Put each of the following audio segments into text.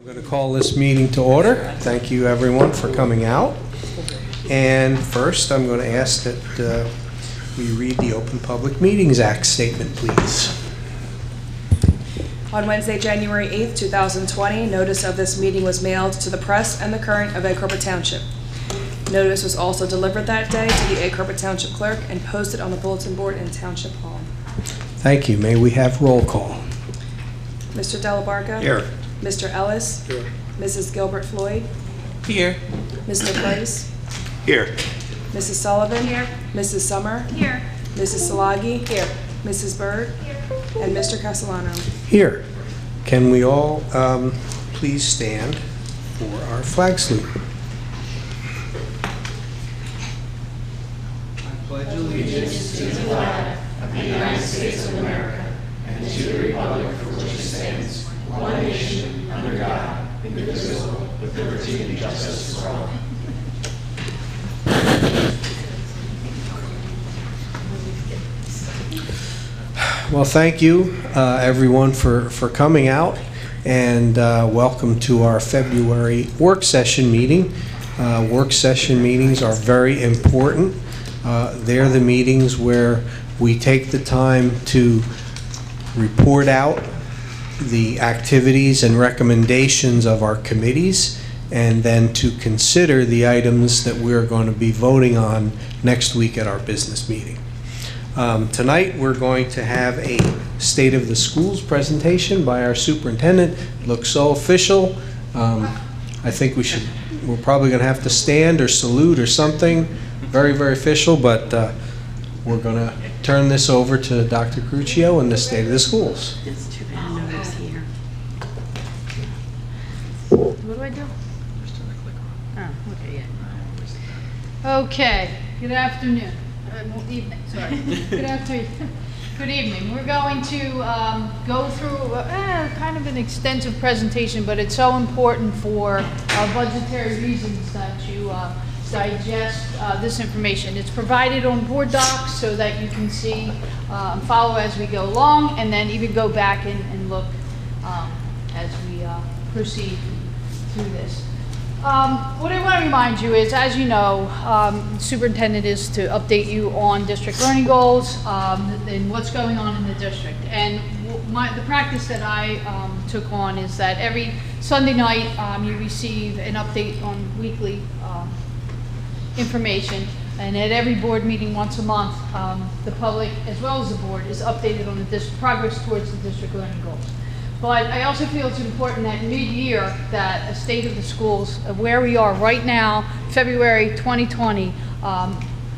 I'm going to call this meeting to order. Thank you, everyone, for coming out. And first, I'm going to ask that we read the Open Public Meetings Act statement, please. On Wednesday, January 8th, 2020, notice of this meeting was mailed to the press and the Current of Egg Harbor Township. Notice was also delivered that day to the Egg Harbor Township Clerk and posted on the bulletin board in Township Hall. Thank you. May we have roll call? Mr. Delabarca? Here. Mr. Ellis? Here. Mrs. Gilbert Floyd? Here. Mr. Price? Here. Mrs. Sullivan? Here. Mrs. Summer? Here. Mrs. Salagi? Here. Mrs. Byrd? Here. And Mr. Castellano. Here. Can we all please stand for our flag salute? I pledge allegiance to the flag of the United States of America and to the republic for which it stands, one nation, under God, indivisible, with liberty and justice for all. Well, thank you, everyone, for coming out, and welcome to our February work session meeting. Work session meetings are very important. They're the meetings where we take the time to report out the activities and recommendations of our committees, and then to consider the items that we're going to be voting on next week at our business meeting. Tonight we're going to have a State of the Schools presentation by our superintendent. It looks so official. I think we're probably going to have to stand or salute or something. Very, very official, but we're going to turn this over to Dr. Cruccio and the State of the Schools. It's too bad nobody's here. What do I do? Oh, okay, yeah. Okay, good afternoon. Evening, sorry. Good afternoon. Good evening. We're going to go through kind of an extensive presentation, but it's so important for budgetary reasons that you digest this information. It's provided on board docs so that you can see and follow as we go along, and then even go back and look as we proceed through this. What I want to remind you is, as you know, the superintendent is to update you on district learning goals and what's going on in the district. And the practice that I took on is that every Sunday night you receive an update on weekly information, and at every board meeting once a month, the public as well as the board is updated on the progress towards the district learning goals. But I also feel it's important that mid-year that a State of the Schools, where we are right now, February 2020,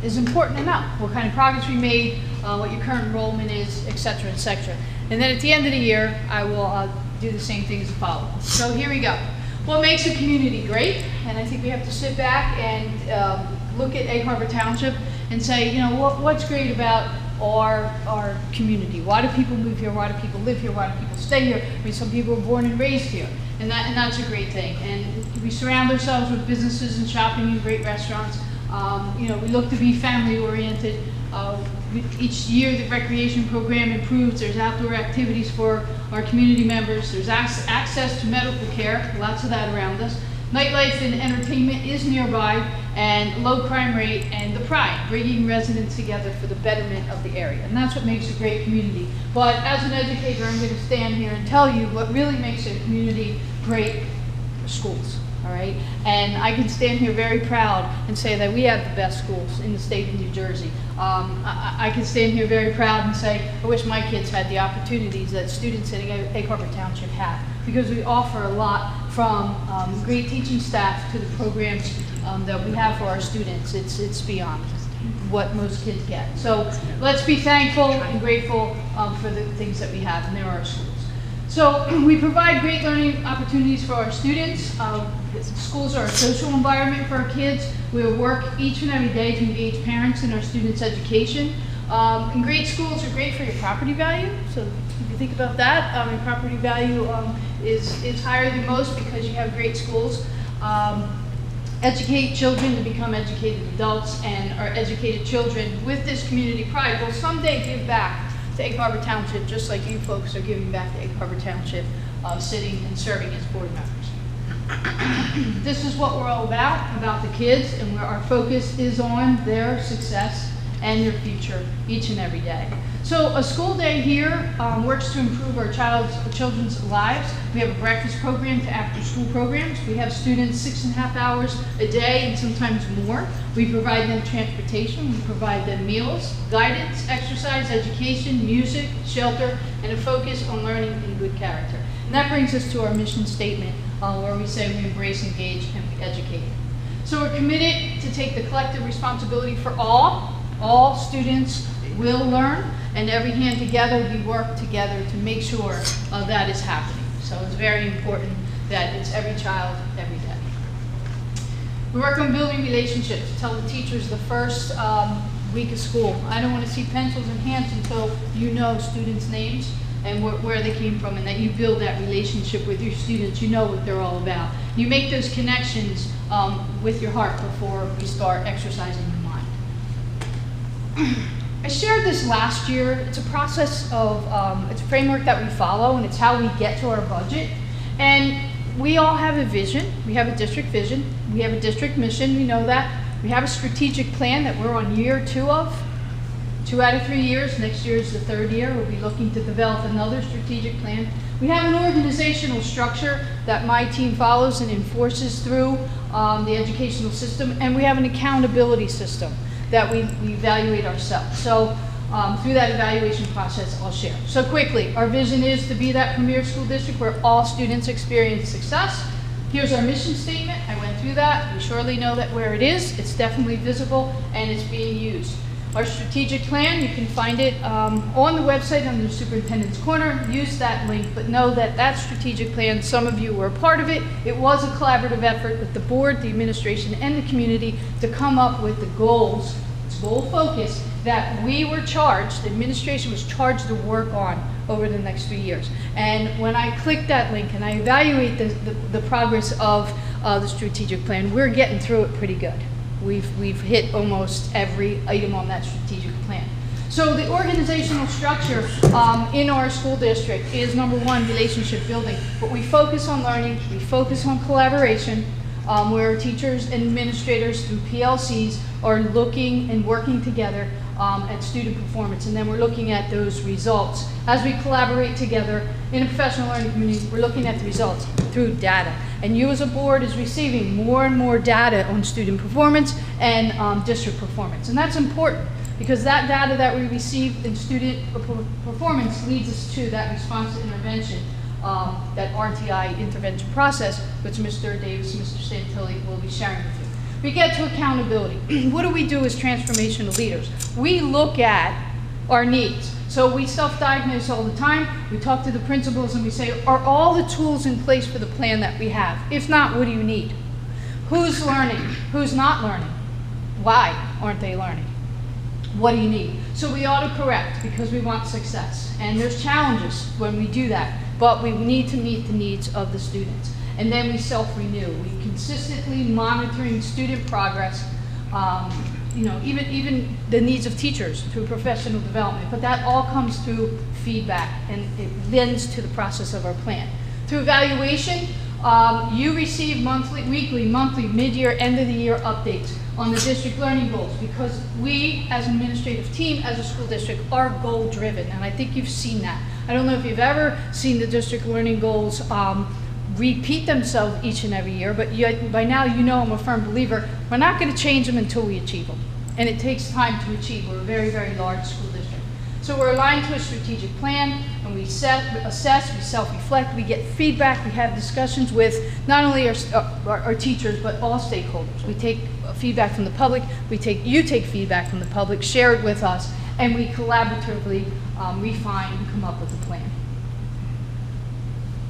is important to know what kind of progress we made, what your current enrollment is, et cetera, et cetera. And then at the end of the year, I will do the same thing as a follow-up. So here we go. What makes a community great? And I think we have to sit back and look at Egg Harbor Township and say, you know, what's great about our community? Why do people move here? Why do people live here? Why do people stay here? I mean, some people were born and raised here, and that's a great thing. And we surround ourselves with businesses and shopping and great restaurants. You know, we look to be family oriented. Each year the recreation program improves. There's outdoor activities for our community members. There's access to medical care, lots of that around us. Nightlife and entertainment is nearby, and low crime rate, and the pride, bringing residents together for the betterment of the area. And that's what makes a great community. But as an educator, I'm going to stand here and tell you what really makes a community great: schools. All right? And I can stand here very proud and say that we have the best schools in the state of New Jersey. I can stand here very proud and say, I wish my kids had the opportunities that students at Egg Harbor Township have, because we offer a lot, from great teaching staff to the programs that we have for our students. It's beyond what most kids get. So let's be thankful and grateful for the things that we have, and there are schools. So we provide great learning opportunities for our students. Schools are a social environment for our kids. We work each and every day to engage parents in our students' education. And great schools are great for your property value. So if you think about that, your property value is higher than most because you have great schools. Educate children to become educated adults, and our educated children with this community pride will someday give back to Egg Harbor Township, just like you folks are giving back to Egg Harbor Township, sitting and serving as board members. This is what we're all about the kids, and where our focus is on their success and their future each and every day. So a school day here works to improve our children's lives. We have a breakfast program to after-school programs. We have students 6.5 hours a day and sometimes more. We provide them transportation, we provide them meals, guidance, exercise, education, music, shelter, and a focus on learning and good character. And that brings us to our mission statement, where we say we embrace, engage, and we educate. So we're committed to take the collective responsibility for all students will learn, and every hand together, we work together to make sure that is happening. So it's very important that it's every child, every day. We work on building relationships. Tell the teachers the first week of school, I don't want to see pencils in hands until you know students' names and where they came from, and that you build that relationship with your students. You know what they're all about. You make those connections with your heart before we start exercising your mind. I shared this last year. It's a process of, it's a framework that we follow, and it's how we get to our budget. And we all have a vision. We have a district vision. We have a district mission. We know that. We have a strategic plan that we're on year 2 of. 2 out of 3 years. Next year is the 3rd year. We'll be looking to develop another strategic plan. We have an organizational structure that my team follows and enforces through the educational system, and we have an accountability system that we evaluate ourselves. So through that evaluation process, I'll share. So quickly, our vision is to be that premier school district where all students experience success. Here's our mission statement. I went through that. We surely know that where it is. It's definitely visible, and it's being used. Our strategic plan, you can find it on the website under Superintendent's Corner. Use that link, but know that that strategic plan, some of you were a part of it. It was a collaborative effort with the board, the administration, and the community to come up with the goals, goal focus, that we were charged, the administration was charged to work on over the next 3 years. And when I click that link and I evaluate the progress of the strategic plan, we're getting through it pretty good. We've hit almost every item on that strategic plan. So the organizational structure in our school district is, number one, relationship building. But we focus on learning, we focus on collaboration, where teachers and administrators through PLCs are looking and working together at student performance. And then we're looking at those results. As we collaborate together in a professional learning community, we're looking at the results through data. And you as a board is receiving more and more data on student performance and district performance. And that's important, because that data that we receive in student performance leads us to that response to intervention, that RTI intervention process, which Mr. Davis and Mr. Santilli will be sharing with you. We get to accountability. What do we do as transformational leaders? We look at our needs. So we self-diagnose all the time. We talk to the principals and we say, are all the tools in place for the plan that we have? If not, what do you need? Who's learning? Who's not learning? Why aren't they learning? What do you need? So we auto-correct because we want success. And there's challenges when we do that, but we need to meet the needs of the students. And then we self-renew. We consistently monitoring student progress, even the needs of teachers through professional development. But that all comes through feedback, and it lends to the process of our plan. Through evaluation, you receive weekly, monthly, mid-year, end-of-the-year updates on the district learning goals, because we, as an administrative team, as a school district, are goal-driven, and I think you've seen that. I don't know if you've ever seen the district learning goals repeat themselves each and every year, but by now you know I'm a firm believer, we're not going to change them until we achieve them. And it takes time to achieve. We're a very, very large school district. So we're aligned to a strategic plan, and we assess, we self-reflect, we get feedback, we have discussions with not only our teachers, but all stakeholders. We take feedback from the public, you take feedback from the public, share it with us, and we collaboratively refine and come up with a plan.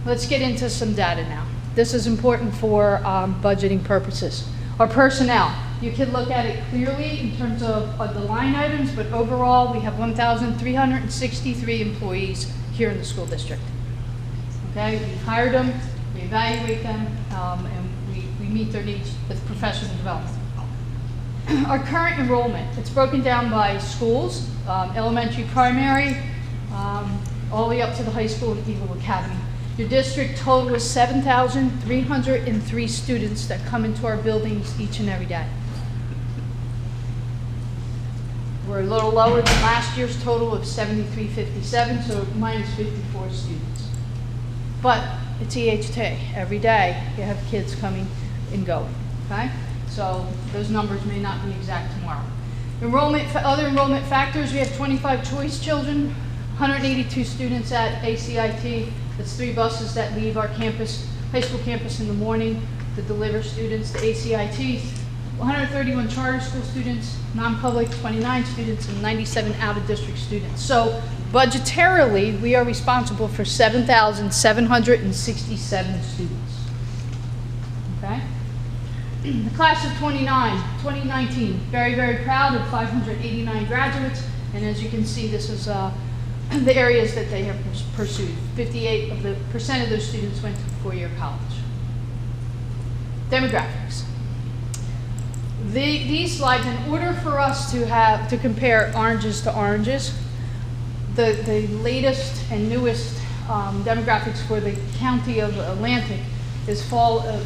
Let's get into some data now. This is important for budgeting purposes. Our personnel, you can look at it clearly in terms of the line items, but overall we have 1,363 employees here in the school district. Okay, we've hired them, we evaluate them, and we meet their needs with professional development. Our current enrollment, it's broken down by schools, elementary, primary, all the way up to the high school and Eagle Academy. Your district total is 7,303 students that come into our buildings each and every day. We're a little lower than last year's total of 7,357, so minus 54 students. But it's EHT. Every day you have kids coming and going, okay? So those numbers may not be exact tomorrow. Other enrollment factors, we have 25 choice children, 182 students at ACIT. That's 3 buses that leave our campus, high school campus in the morning to deliver students to ACIT. 131 charter school students, non-public 29 students, and 97 out-of-district students. So budgetarily, we are responsible for 7,767 students. Okay? The class of 2019, very, very proud of 589 graduates, and as you can see, this is the areas that they have pursued. 58% of those students went to 4-year college. Demographics. These slides, in order for us to compare oranges to oranges, the latest and newest demographics for the county of Atlantic is fall of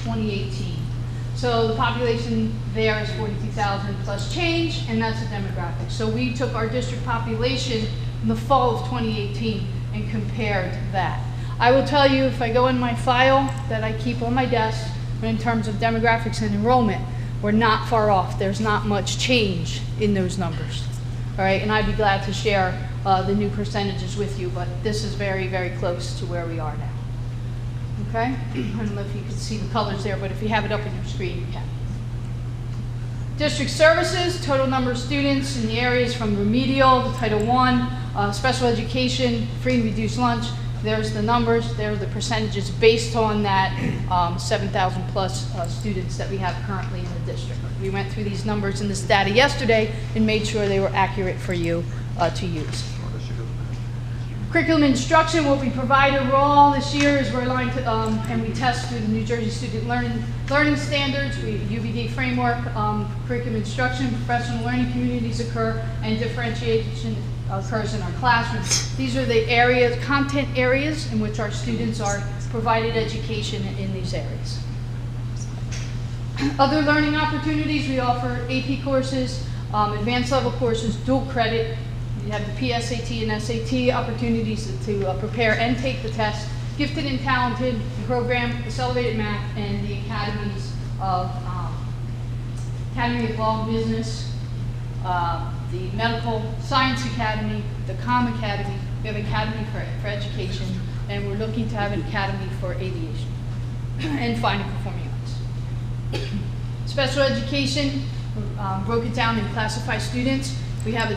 2018. So the population there is 42,000 plus change, and that's the demographic. So we took our district population in the fall of 2018 and compared that. I will tell you, if I go in my file that I keep on my desk, in terms of demographics and enrollment, we're not far off. There's not much change in those numbers. All right, and I'd be glad to share the new percentages with you, but this is very, very close to where we are now. Okay? I don't know if you can see the colors there, but if you have it up on your screen, you can. District services, total number of students in the areas from remedial to Title I, special education, free and reduced lunch. There's the numbers, there are the percentages based on that 7,000 plus students that we have currently in the district. We went through these numbers and this data yesterday and made sure they were accurate for you to use. Curriculum instruction, what we provide overall this year is we're aligned to, and we test through the New Jersey Student Learning Standards, UBD framework, curriculum instruction, professional learning communities occur, and differentiation occurs in our classrooms. These are the areas, content areas in which our students are provided education in these areas. Other learning opportunities, we offer AP courses, advanced level courses, dual credit. You have the PSAT and SAT opportunities to prepare and take the test. Gifted and talented program, Accelerated Math, and the academies of Academy of Law and Business, the Medical Science Academy, the COM Academy. We have Academy for Education, and we're looking to have an Academy for Aviation and Fine and Performing Arts. Special education, broke it down in classified students. We have a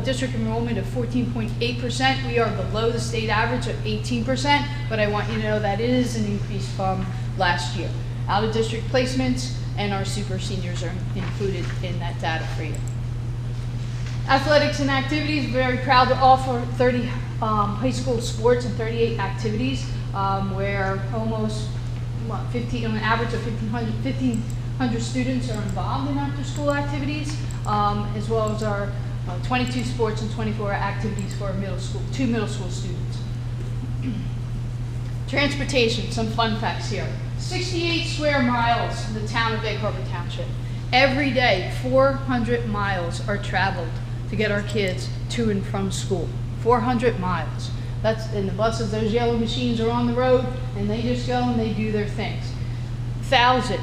district enrollment of 14.8%. We are below the state average of 18%, but I want you to know that it is an increase from last year. Out-of-district placements and our super seniors are included in that data for you. Athletics and activities, very proud to offer 30 high school sports and 38 activities, where almost on an average of 1,500 students are involved in after-school activities, as well as our 22 sports and 24 activities for two middle school students. Transportation, some fun facts here. 68 square miles in the town of Egg Harbor Township. Every day, 400 miles are traveled to get our kids to and from school. 400 miles. That's in the buses, those yellow machines are on the road, and they just go and they do their things. 1,000,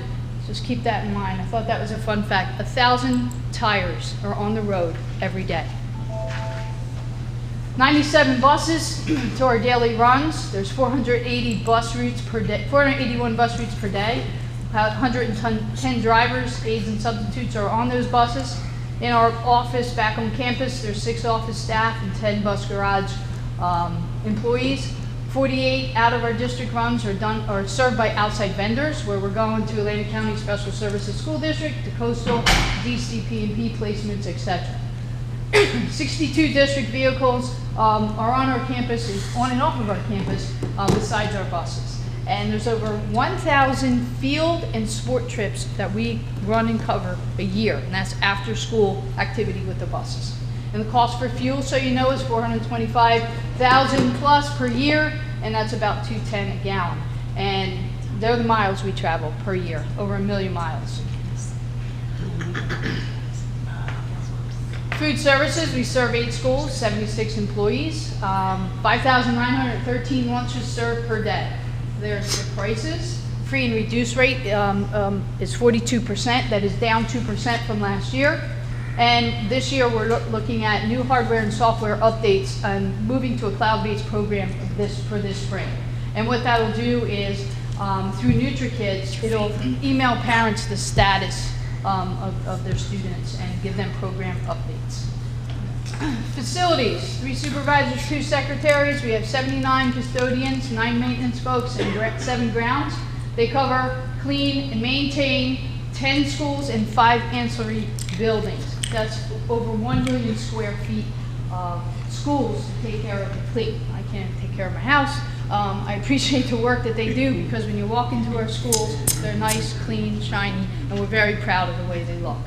just keep that in mind. I thought that was a fun fact. 1,000 tires are on the road every day. 97 buses to our daily runs. There's 480 bus routes per day, 481 bus routes per day. About 110 drivers, aides, and substitutes are on those buses. In our office back on campus, there's 6 office staff and 10 bus garage employees. 48 out of our district runs are served by outside vendors, where we're going to Atlantic County Special Services School District, to coastal, DCP&P placements, etc. 62 district vehicles are on our campus, on and off of our campus, besides our buses. And there's over 1,000 field and sport trips that we run and cover a year, and that's after school activity with the buses. And the cost for fuel, so you know, is $425,000 plus per year. and that's about $2.10 a gallon. And they're the miles we travel per year, over 1 million miles. Food services, we serve 8 schools, 76 employees, 5,913 lunches served per day. There's the prices. Free and reduced rate is 42%. That is down 2% from last year. And this year we're looking at new hardware and software updates and moving to a cloud-based program for this spring. And what that'll do is through NutriKids, it'll email parents the status of their students and give them program updates. Facilities, 3 supervisors, 2 secretaries. We have 79 custodians, 9 maintenance folks, and 7 grounds. They cover, clean, and maintain 10 schools and 5 ancillary buildings. That's over 1 million square feet of schools to take care of and clean. I can't take care of my house. I appreciate the work that they do, because when you walk into our schools, they're nice, clean, shiny, and we're very proud of the way they look.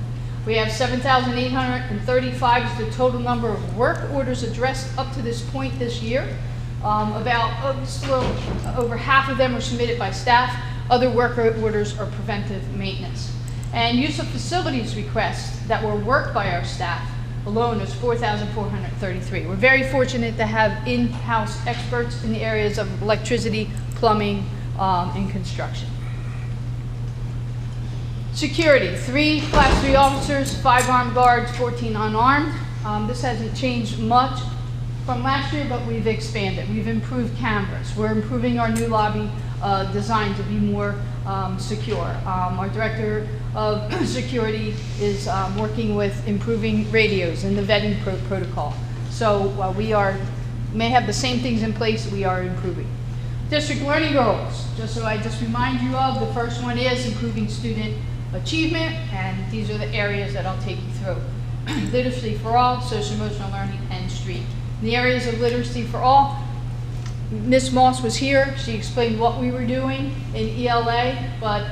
We have 7,835 is the total number of work orders addressed up to this point this year. Just a little over half of them are submitted by staff. Other work orders are preventive maintenance. And use of facilities requests that were worked by our staff alone is 4,433. We're very fortunate to have in-house experts in the areas of electricity, plumbing, and construction. Security, 3 Class 3 officers, 5 armed guards, 14 unarmed. This hasn't changed much from last year, but we've expanded. We've improved cameras. We're improving our new lobby design to be more secure. Our director of security is working with improving radios and the vetting protocol. So while we may have the same things in place, we are improving. District learning goals, just remind you of, the first one is improving student achievement, and these are the areas that I'll take you through. Literacy for all, social emotional learning, and street. In the areas of literacy for all, Ms. Moss was here. She explained what we were doing in ELA, but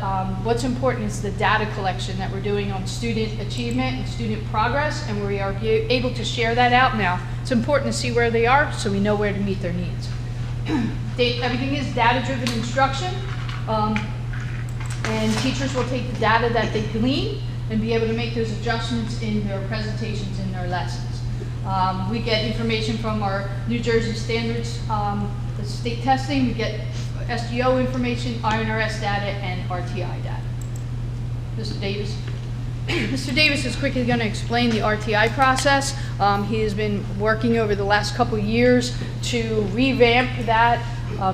what's important is the data collection that we're doing on student achievement and student progress, and we are able to share that out now. It's important to see where they are so we know where to meet their needs. Everything is data-driven instruction, and teachers will take the data that they glean and be able to make those adjustments in their presentations in their lessons. We get information from our New Jersey standards, the state testing. We get SGO information, INRS data, and RTI data. Mr. Davis. Mr. Davis is quickly going to explain the RTI process. He has been working over the last couple of years to revamp that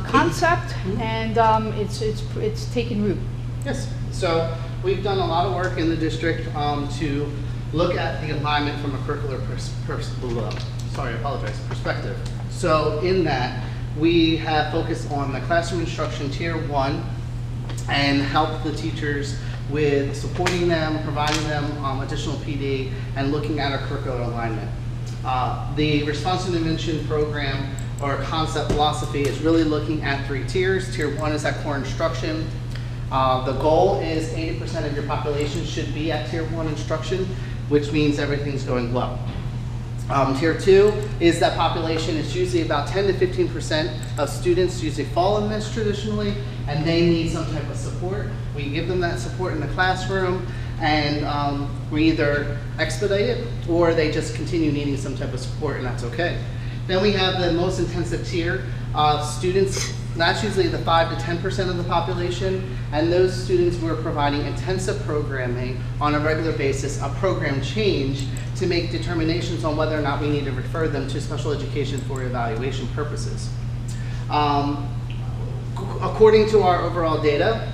concept, and it's taken root. Yes. So we've done a lot of work in the district to look at the alignment from a curricular perspective. So in that, we have focused on the classroom instruction tier 1 and help the teachers with supporting them, providing them additional PD, and looking at our curricular alignment. The response and intervention program or concept philosophy is really looking at 3 tiers. Tier 1 is that core instruction. The goal is 80% of your population should be at tier 1 instruction, which means everything's going well. Tier 2 is that population is usually about 10 to 15% of students usually fall in this traditionally, and they need some type of support. We give them that support in the classroom, and we either expedite it or they just continue needing some type of support, and that's okay. Then we have the most intensive tier of students. That's usually the 5 to 10% of the population, and those students we're providing intensive programming on a regular basis, a program change to make determinations on whether or not we need to refer them to special education for evaluation purposes. According to our overall data,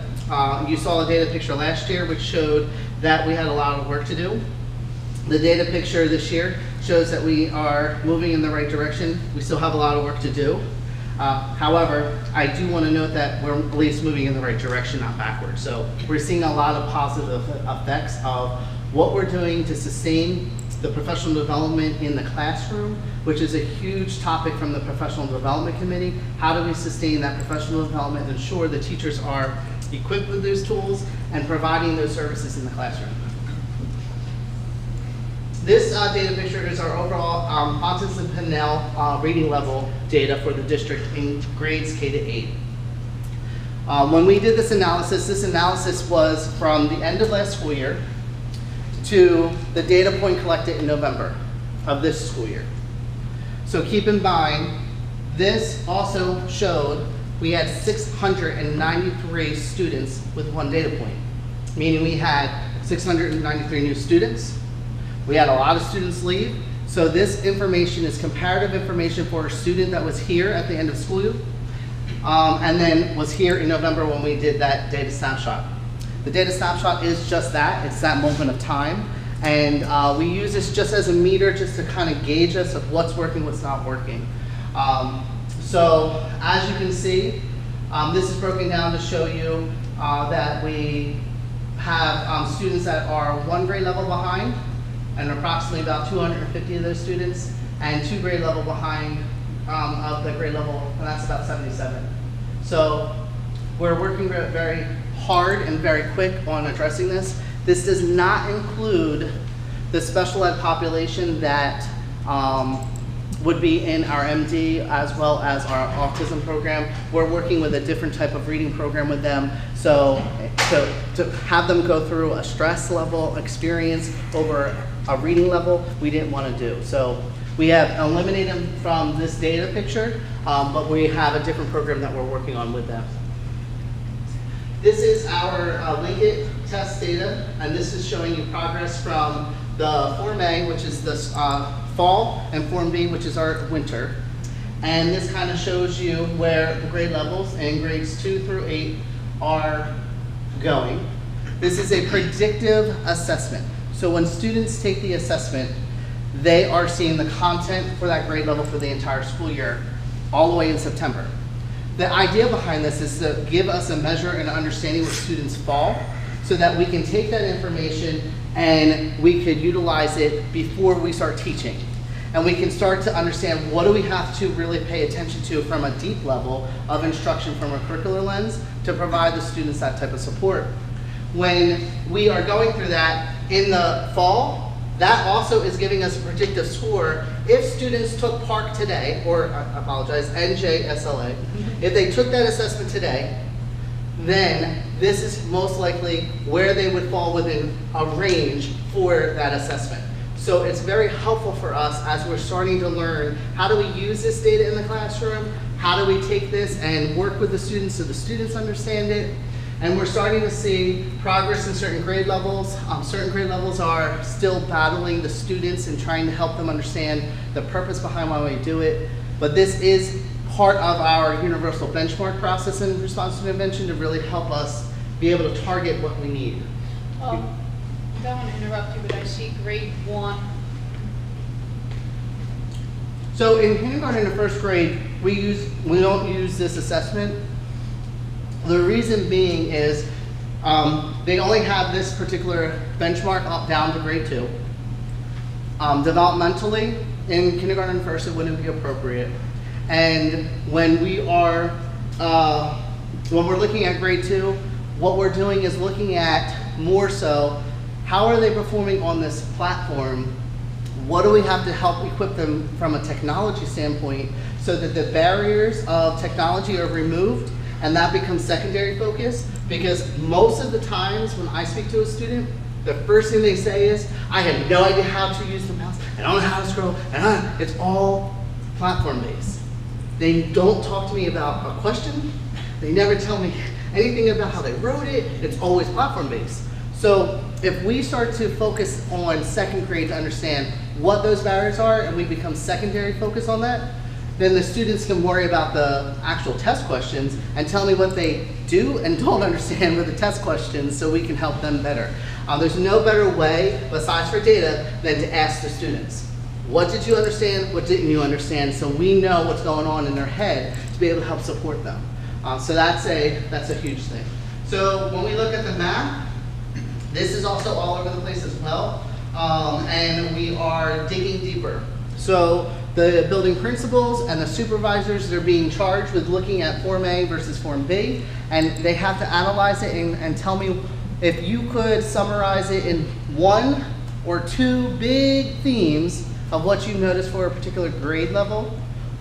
you saw a data picture last year which showed that we had a lot of work to do. The data picture this year shows that we are moving in the right direction. We still have a lot of work to do. However, I do want to note that we're at least moving in the right direction, not backwards. So we're seeing a lot of positive effects of what we're doing to sustain the professional development in the classroom, which is a huge topic from the Professional Development Committee. How do we sustain that professional development and ensure the teachers are equipped with those tools and providing those services in the classroom? This data picture is our overall Pontus and Pinnell reading level data for the district in grades K to 8. When we did this analysis was from the end of last school year to the data point collected in November of this school year. So keep in mind, this also showed we had 693 students with one data point, meaning we had 693 new students. We had a lot of students leave. So this information is comparative information for a student that was here at the end of school year, and then was here in November when we did that data snapshot. The data snapshot is just that, it's that moment of time. And we use this just as a meter just to kind of gauge us of what's working, what's not working. So as you can see, this is broken down to show you that we have students that are one grade level behind, and approximately about 250 of those students, and 2 grade level behind of the grade level, and that's about 77. So we're working very hard and very quick on addressing this. This does not include the special ed population that would be in our MD as well as our autism program. We're working with a different type of reading program with them. So to have them go through a stress level experience over a reading level, we didn't want to do. So we have eliminated them from this data picture, but we have a different program that we're working on with them. This is our Linkit test data, and this is showing you progress from the Form A, which is the fall, and Form B, which is our winter. And this kind of shows you where the grade levels in grades 2 through 8 are going. This is a predictive assessment. So when students take the assessment, they are seeing the content for that grade level for the entire school year, all the way in September. The idea behind this is to give us a measure and understanding where students fall, so that we can take that information and we could utilize it before we start teaching. And we can start to understand what do we have to really pay attention to from a deep level of instruction from a curricular lens to provide the students that type of support. When we are going through that in the fall, that also is giving us a predictive score. If students took PARCC today, or I apologize, NJSLA, if they took that assessment today, then this is most likely where they would fall within a range for that assessment. So it's very helpful for us as we're starting to learn how do we use this data in the classroom, how do we take this and work with the students so the students understand it. And we're starting to see progress in certain grade levels. Certain grade levels are still battling the students and trying to help them understand the purpose behind why we do it. But this is part of our universal benchmark process in response to intervention to really help us be able to target what we need. I don't want to interrupt you, but I see grade 1. So in kindergarten and first grade, we don't use this assessment. The reason being is they only have this particular benchmark up down to grade 2. Developmentally, in kindergarten and first, it wouldn't be appropriate. And when we are, when we're looking at grade 2, what we're doing is looking at more so, how are they performing on this platform? What do we have to help equip them from a technology standpoint so that the barriers of technology are removed and that becomes secondary focus? Because most of the times when I speak to a student, the first thing they say is, I have no idea how to use the mouse, I don't know how to scroll, and it's all platform based. They don't talk to me about a question, they never tell me anything about how they wrote it, it's always platform based. So if we start to focus on second grade to understand what those barriers are and we become secondary focus on that, then the students can worry about the actual test questions and tell me what they do and don't understand with the test questions so we can help them better. There's no better way, besides for data, than to ask the students. What did you understand? What didn't you understand? So we know what's going on in their head to be able to help support them. So that's a huge thing. So when we look at the math, this is also all over the place as well. And we are digging deeper. So the building principals and the supervisors, they're being charged with looking at Form A versus Form B, and they have to analyze it and tell me if you could summarize it in one or two big themes of what you notice for a particular grade level,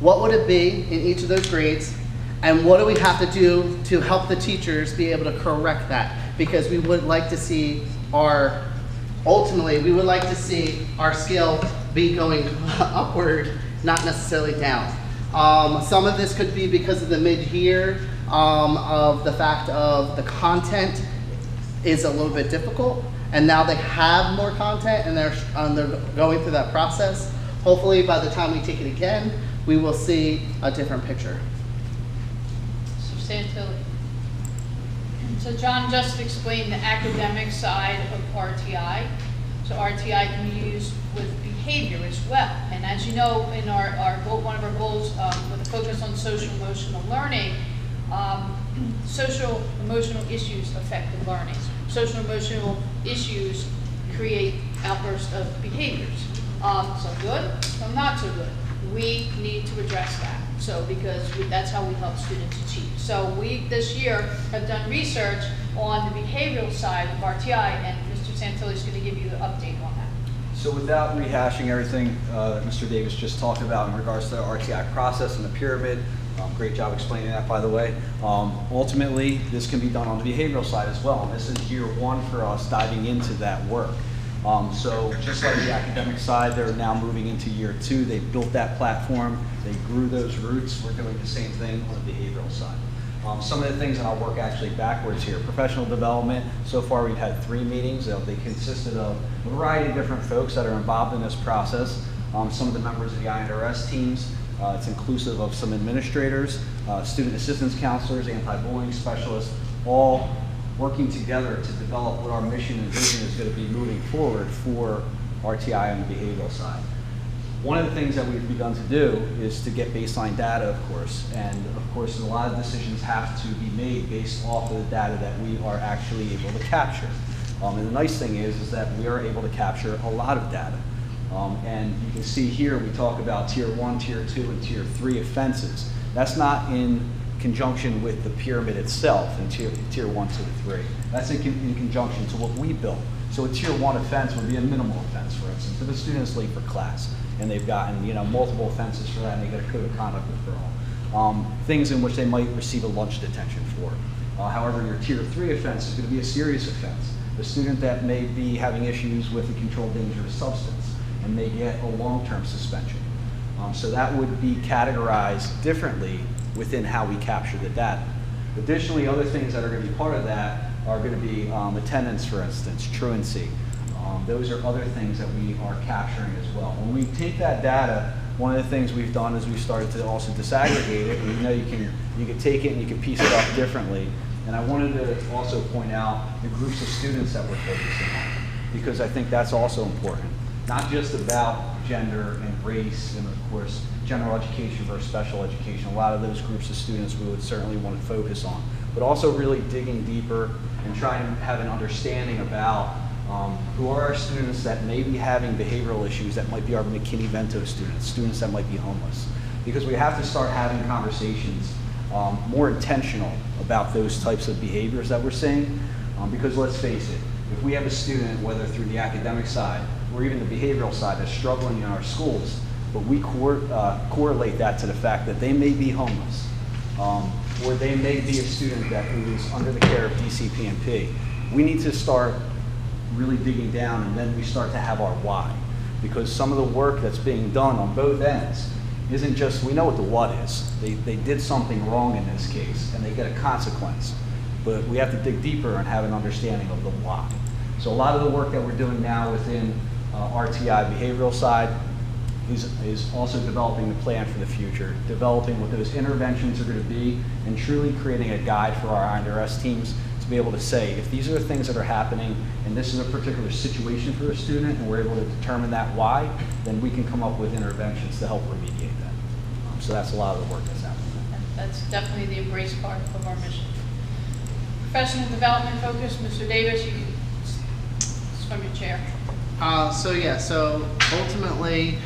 what would it be in each of those grades, and what do we have to do to help the teachers be able to correct that? Because we would like to see ultimately, we would like to see our scale be going upward, not necessarily down. Some of this could be because of the mid-year, of the fact of the content is a little bit difficult, and now they have more content and they're going through that process. Hopefully by the time we take it again, we will see a different picture. Substantially. So John just explained the academic side of RTI. So RTI can be used with behavior as well. And as you know, in our goal, one of our goals with a focus on social emotional learning, social emotional issues affect the learning. Social emotional issues create outbursts of behaviors. Some good, some not so good. We need to address that. So because that's how we help students achieve. So we this year have done research on the behavioral side of RTI, and Mr. Santilli is going to give you the update on that. So without rehashing everything that Mr. Davis just talked about in regards to the RTI process and the pyramid, great job explaining that, by the way. Ultimately, this can be done on the behavioral side as well. And this is year one for us diving into that work. So just like the academic side, they're now moving into year two. They've built that platform. They grew those roots. We're doing the same thing on the behavioral side. Some of the things, and I'll work actually backwards here. Professional development, so far we've had 3 meetings. They consisted of a variety of different folks that are involved in this process. Some of the members of the INRS teams. It's inclusive of some administrators, student assistance counselors, anti-bullying specialists, all working together to develop what our mission and vision is going to be moving forward for RTI on the behavioral side. One of the things that we've begun to do is to get baseline data, of course, and of course a lot of decisions have to be made based off of the data that we are actually able to capture. And the nice thing is that we are able to capture a lot of data. And you can see here we talk about tier 1, tier 2, and tier 3 offenses. That's not in conjunction with the pyramid itself in tier 1 to 3. That's in conjunction to what we built. So a tier 1 offense would be a minimal offense, for instance. If a student's late for class and they've gotten multiple offenses for that and they get a code of conduct withdrawal. Things in which they might receive a lunch detention for. However, your tier 3 offense is going to be a serious offense. The student that may be having issues with a controlled dangerous substance and may get a long-term suspension. So that would be categorized differently within how we capture the data. Additionally, other things that are going to be part of that are going to be attendance, for instance, truancy. Those are other things that we are capturing as well. When we take that data, one of the things we've done is we've started to also disaggregate it. And you can take it and you can piece it up differently. And I wanted to also point out the groups of students that we're focusing on, because I think that's also important. Not just about gender and race and, of course, general education versus special education. A lot of those groups of students we would certainly want to focus on, but also really digging deeper and trying to have an understanding about who are our students that may be having behavioral issues that might be our McKinney-Vento students, students that might be homeless. Because we have to start having conversations more intentional about those types of behaviors that we're seeing. Because let's face it, if we have a student, whether through the academic side or even the behavioral side, that's struggling in our schools, but we correlate that to the fact that they may be homeless, or they may be a student who is under the care of DCP&P, we need to start really digging down, and then we start to have our why. Because some of the work that's being done on both ends isn't just, we know what the what is. They did something wrong in this case, and they get a consequence. But we have to dig deeper and have an understanding of the why. So a lot of the work that we're doing now within RTI behavioral side is also developing the plan for the future, developing what those interventions are going to be, and truly creating a guide for our INRS teams to be able to say, if these are the things that are happening, and this is a particular situation for a student, and we're able to determine that why, then we can come up with interventions to help remediate that. So that's a lot of the work that's happening. That's definitely the embrace part of our mission. Professional development focus, Mr. Davis, you can from your chair. So ultimately,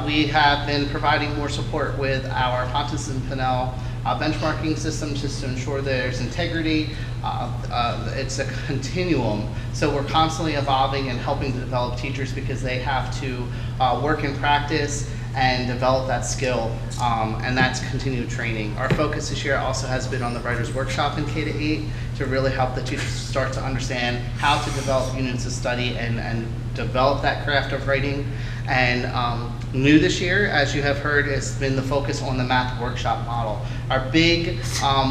we have been providing more support with our Pontus and Pinnell benchmarking system just to ensure there's integrity it's a continuum. So we're constantly evolving and helping to develop teachers because they have to work in practice and develop that skill, and that's continued training. Our focus this year also has been on the Writers Workshop in K-8 to really help the teachers start to understand how to develop units of study and develop that craft of writing. And new this year, as you have heard, has been the focus on the math workshop model. Our big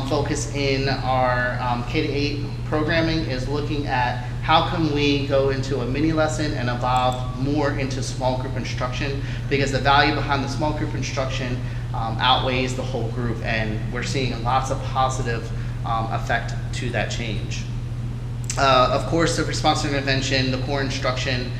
focus in our K-8 programming is looking at how can we go into a mini lesson and evolve more into small group instruction, because the value behind the small group instruction outweighs the whole group, and we're seeing lots of positive effect to that change. Of course, the response to intervention, the core instruction,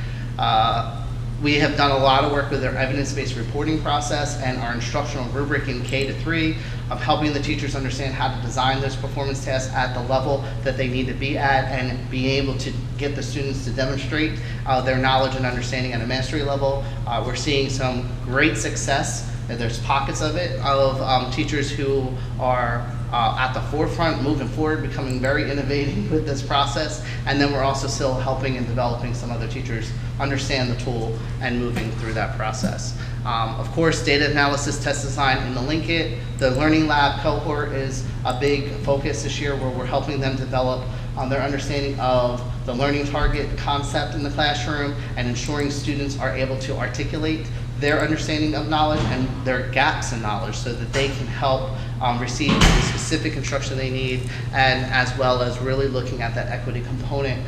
we have done a lot of work with our evidence-based reporting process and our instructional rubric in K-3 of helping the teachers understand how to design those performance tests at the level that they need to be at and be able to get the students to demonstrate their knowledge and understanding at a mastery level. We're seeing some great success, and there's pockets of it, of teachers who are at the forefront, moving forward, becoming very innovative with this process, and then we're also still helping and developing some other teachers understand the tool and moving through that process. Of course, data analysis, test design in the Linkit. The Learning Lab cohort is a big focus this year where we're helping them develop their understanding of the learning target concept in the classroom and ensuring students are able to articulate their understanding of knowledge and their gaps in knowledge so that they can help receive the specific instruction they need, and as well as really looking at that equity component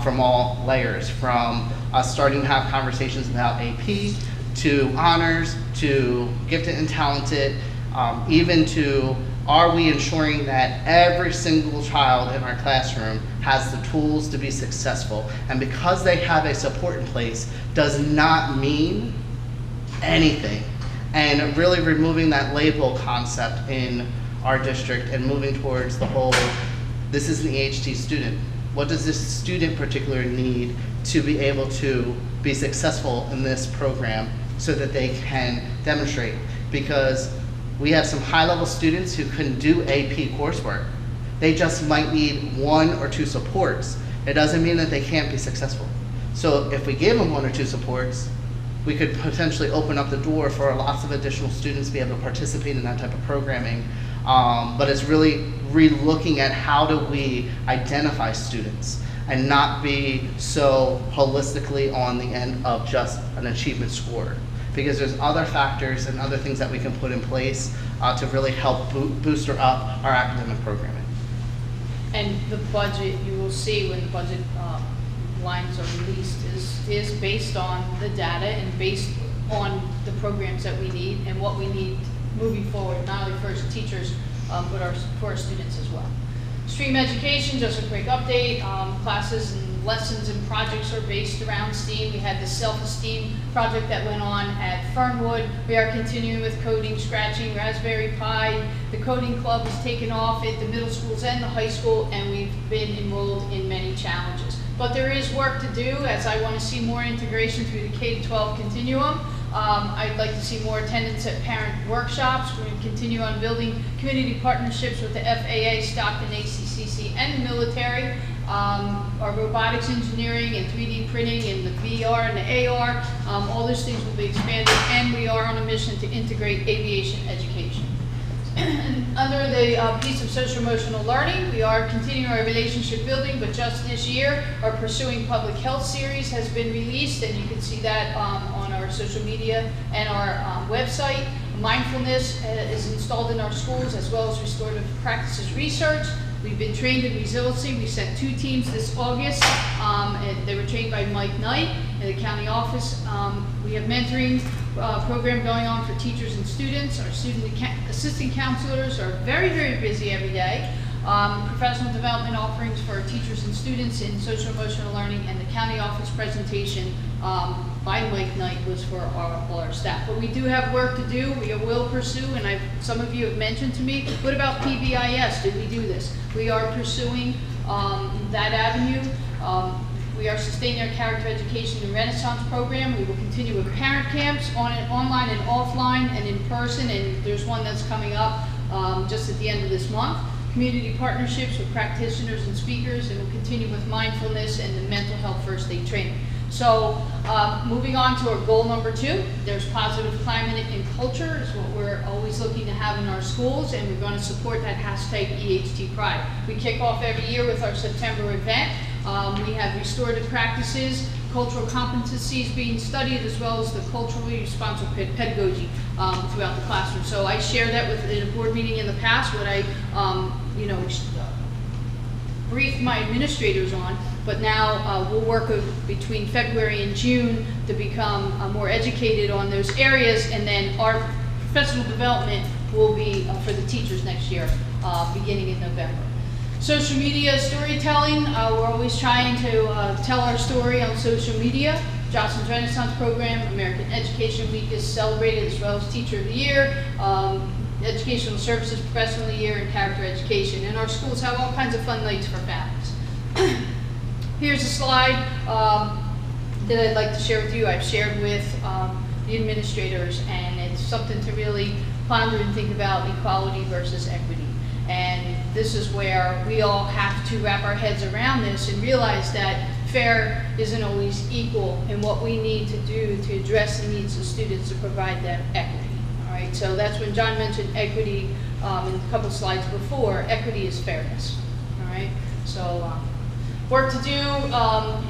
from all layers, from starting to have conversations about AP, to honors, to gifted and talented, even to are we ensuring that every single child in our classroom has the tools to be successful. And because they have a support in place does not mean anything. And really removing that label concept in our district and moving towards the whole, this is an EHT student. What does this student particularly need to be able to be successful in this program so that they can demonstrate? Because we have some high-level students who can do AP coursework. They just might need 1 or 2 supports. It doesn't mean that they can't be successful. So if we give them 1 or 2 supports, we could potentially open up the door for lots of additional students to be able to participate in that type of programming. But it's really re-looking at how do we identify students and not be so holistically on the end of just an achievement score. Because there's other factors and other things that we can put in place to really help booster up our academic programming. And the budget, you will see when the budget lines are released, is based on the data and based on the programs that we need and what we need moving forward, not only for our teachers, but for our students as well. Stream education, just a quick update. Classes and lessons and projects are based around STEAM. We had the self-esteem project that went on at Fernwood. We are continuing with coding, scratching, Raspberry Pi. The coding club has taken off at the middle schools and the high school, and we've been enrolled in many challenges. But there is work to do, as I want to see more integration through the K-12 continuum. I'd like to see more attendance at parent workshops. We're going to continue on building community partnerships with the FAA, Stockton, ACCC, and the military. Our robotics engineering and 3D printing and the VR and the AR, all those things will be expanded, and we are on a mission to integrate aviation education. Under the piece of social emotional learning, we are continuing our relationship building, but just this year, our Pursuing Public Health series has been released, and you can see that on our social media and our website. Mindfulness is installed in our schools, as well as restorative practices research. We've been trained in resiliency. We sent 2 teams this August. They were trained by Mike Knight in the county office. We have mentoring program going on for teachers and students. Our student assistant counselors are very, very busy every day. Professional development offerings for our teachers and students in social emotional learning, and the county office presentation by Mike Knight was for all our staff. But we do have work to do. We will pursue, and some of you have mentioned to me, what about PBIS? Did we do this? We are pursuing that avenue. We are sustaining our character education and Renaissance program. We will continue with parent camps online and offline and in person, and there's one that's coming up just at the end of this month. community partnerships with practitioners and speakers, and we'll continue with mindfulness and the mental health first aid training. So moving on to our goal number 2, there's positive climate and culture is what we're always looking to have in our schools, and we're going to support that hashtag EHT Pride. We kick off every year with our September event. We have restorative practices, cultural competencies being studied, as well as the culturally responsive pedagogy throughout the classroom. So I shared that in a board meeting in the past, what I briefed my administrators on, but now we'll work between February and June to become more educated on those areas, and then our professional development will be for the teachers next year, beginning in November. Social media storytelling, we're always trying to tell our story on social media. Jocelyn's Renaissance Program, American Education Week is celebrated, as well as Teacher of the Year, Educational Services Professional of the Year, and Character Education. And our schools have all kinds of fun nights for families. Here's a slide that I'd like to share with you. I've shared with the administrators, and it's something to really ponder and think about: equality versus equity. And this is where we all have to wrap our heads around this and realize that fair isn't always equal, and what we need to do to address the needs of students to provide them equity. All right, so that's when John mentioned equity in a couple slides before. Equity is fairness. All right, so work to do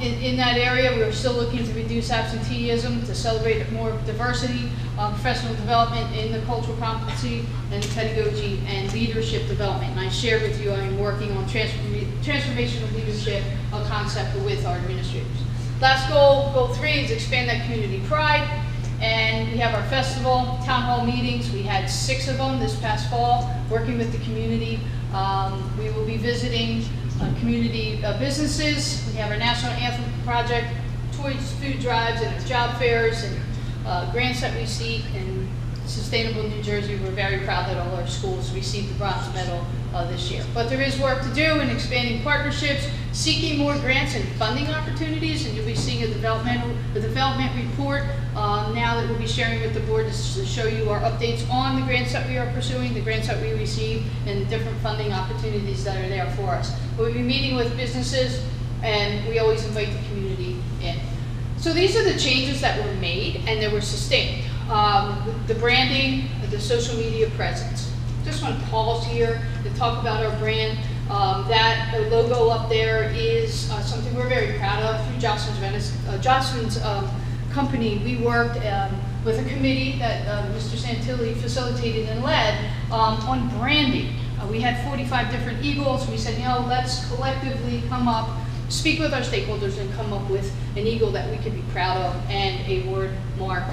in that area. We're still looking to reduce absenteeism, to celebrate more diversity, professional development in the cultural competency, and pedagogy and leadership development. And I shared with you I'm working on transformational leadership, a concept with our administrators. Last goal, goal 3, is expand that community pride. And we have our festival, town hall meetings. We had 6 of them this past fall, working with the community. We will be visiting community businesses. We have our National Anthem Project, toys, food drives, and our job fairs, and grants that we seek. And Sustainable New Jersey, we're very proud that all our schools received the bronze medal this year. But there is work to do in expanding partnerships, seeking more grants and funding opportunities, and you'll be seeing a development report now that we'll be sharing with the board to show you our updates on the grants that we are pursuing, the grants that we receive, and the different funding opportunities that are there for us. We'll be meeting with businesses, and we always invite the community in. So these are the changes that were made, and they were sustained. The branding, the social media presence. Just want to pause here to talk about our brand. That logo up there is something we're very proud of. Through Jocelyn's company, we worked with a committee that Mr. Santilli facilitated and led on branding. We had 45 different eagles. We said, let's collectively come up, speak with our stakeholders, and come up with an eagle that we could be proud of, and a word mark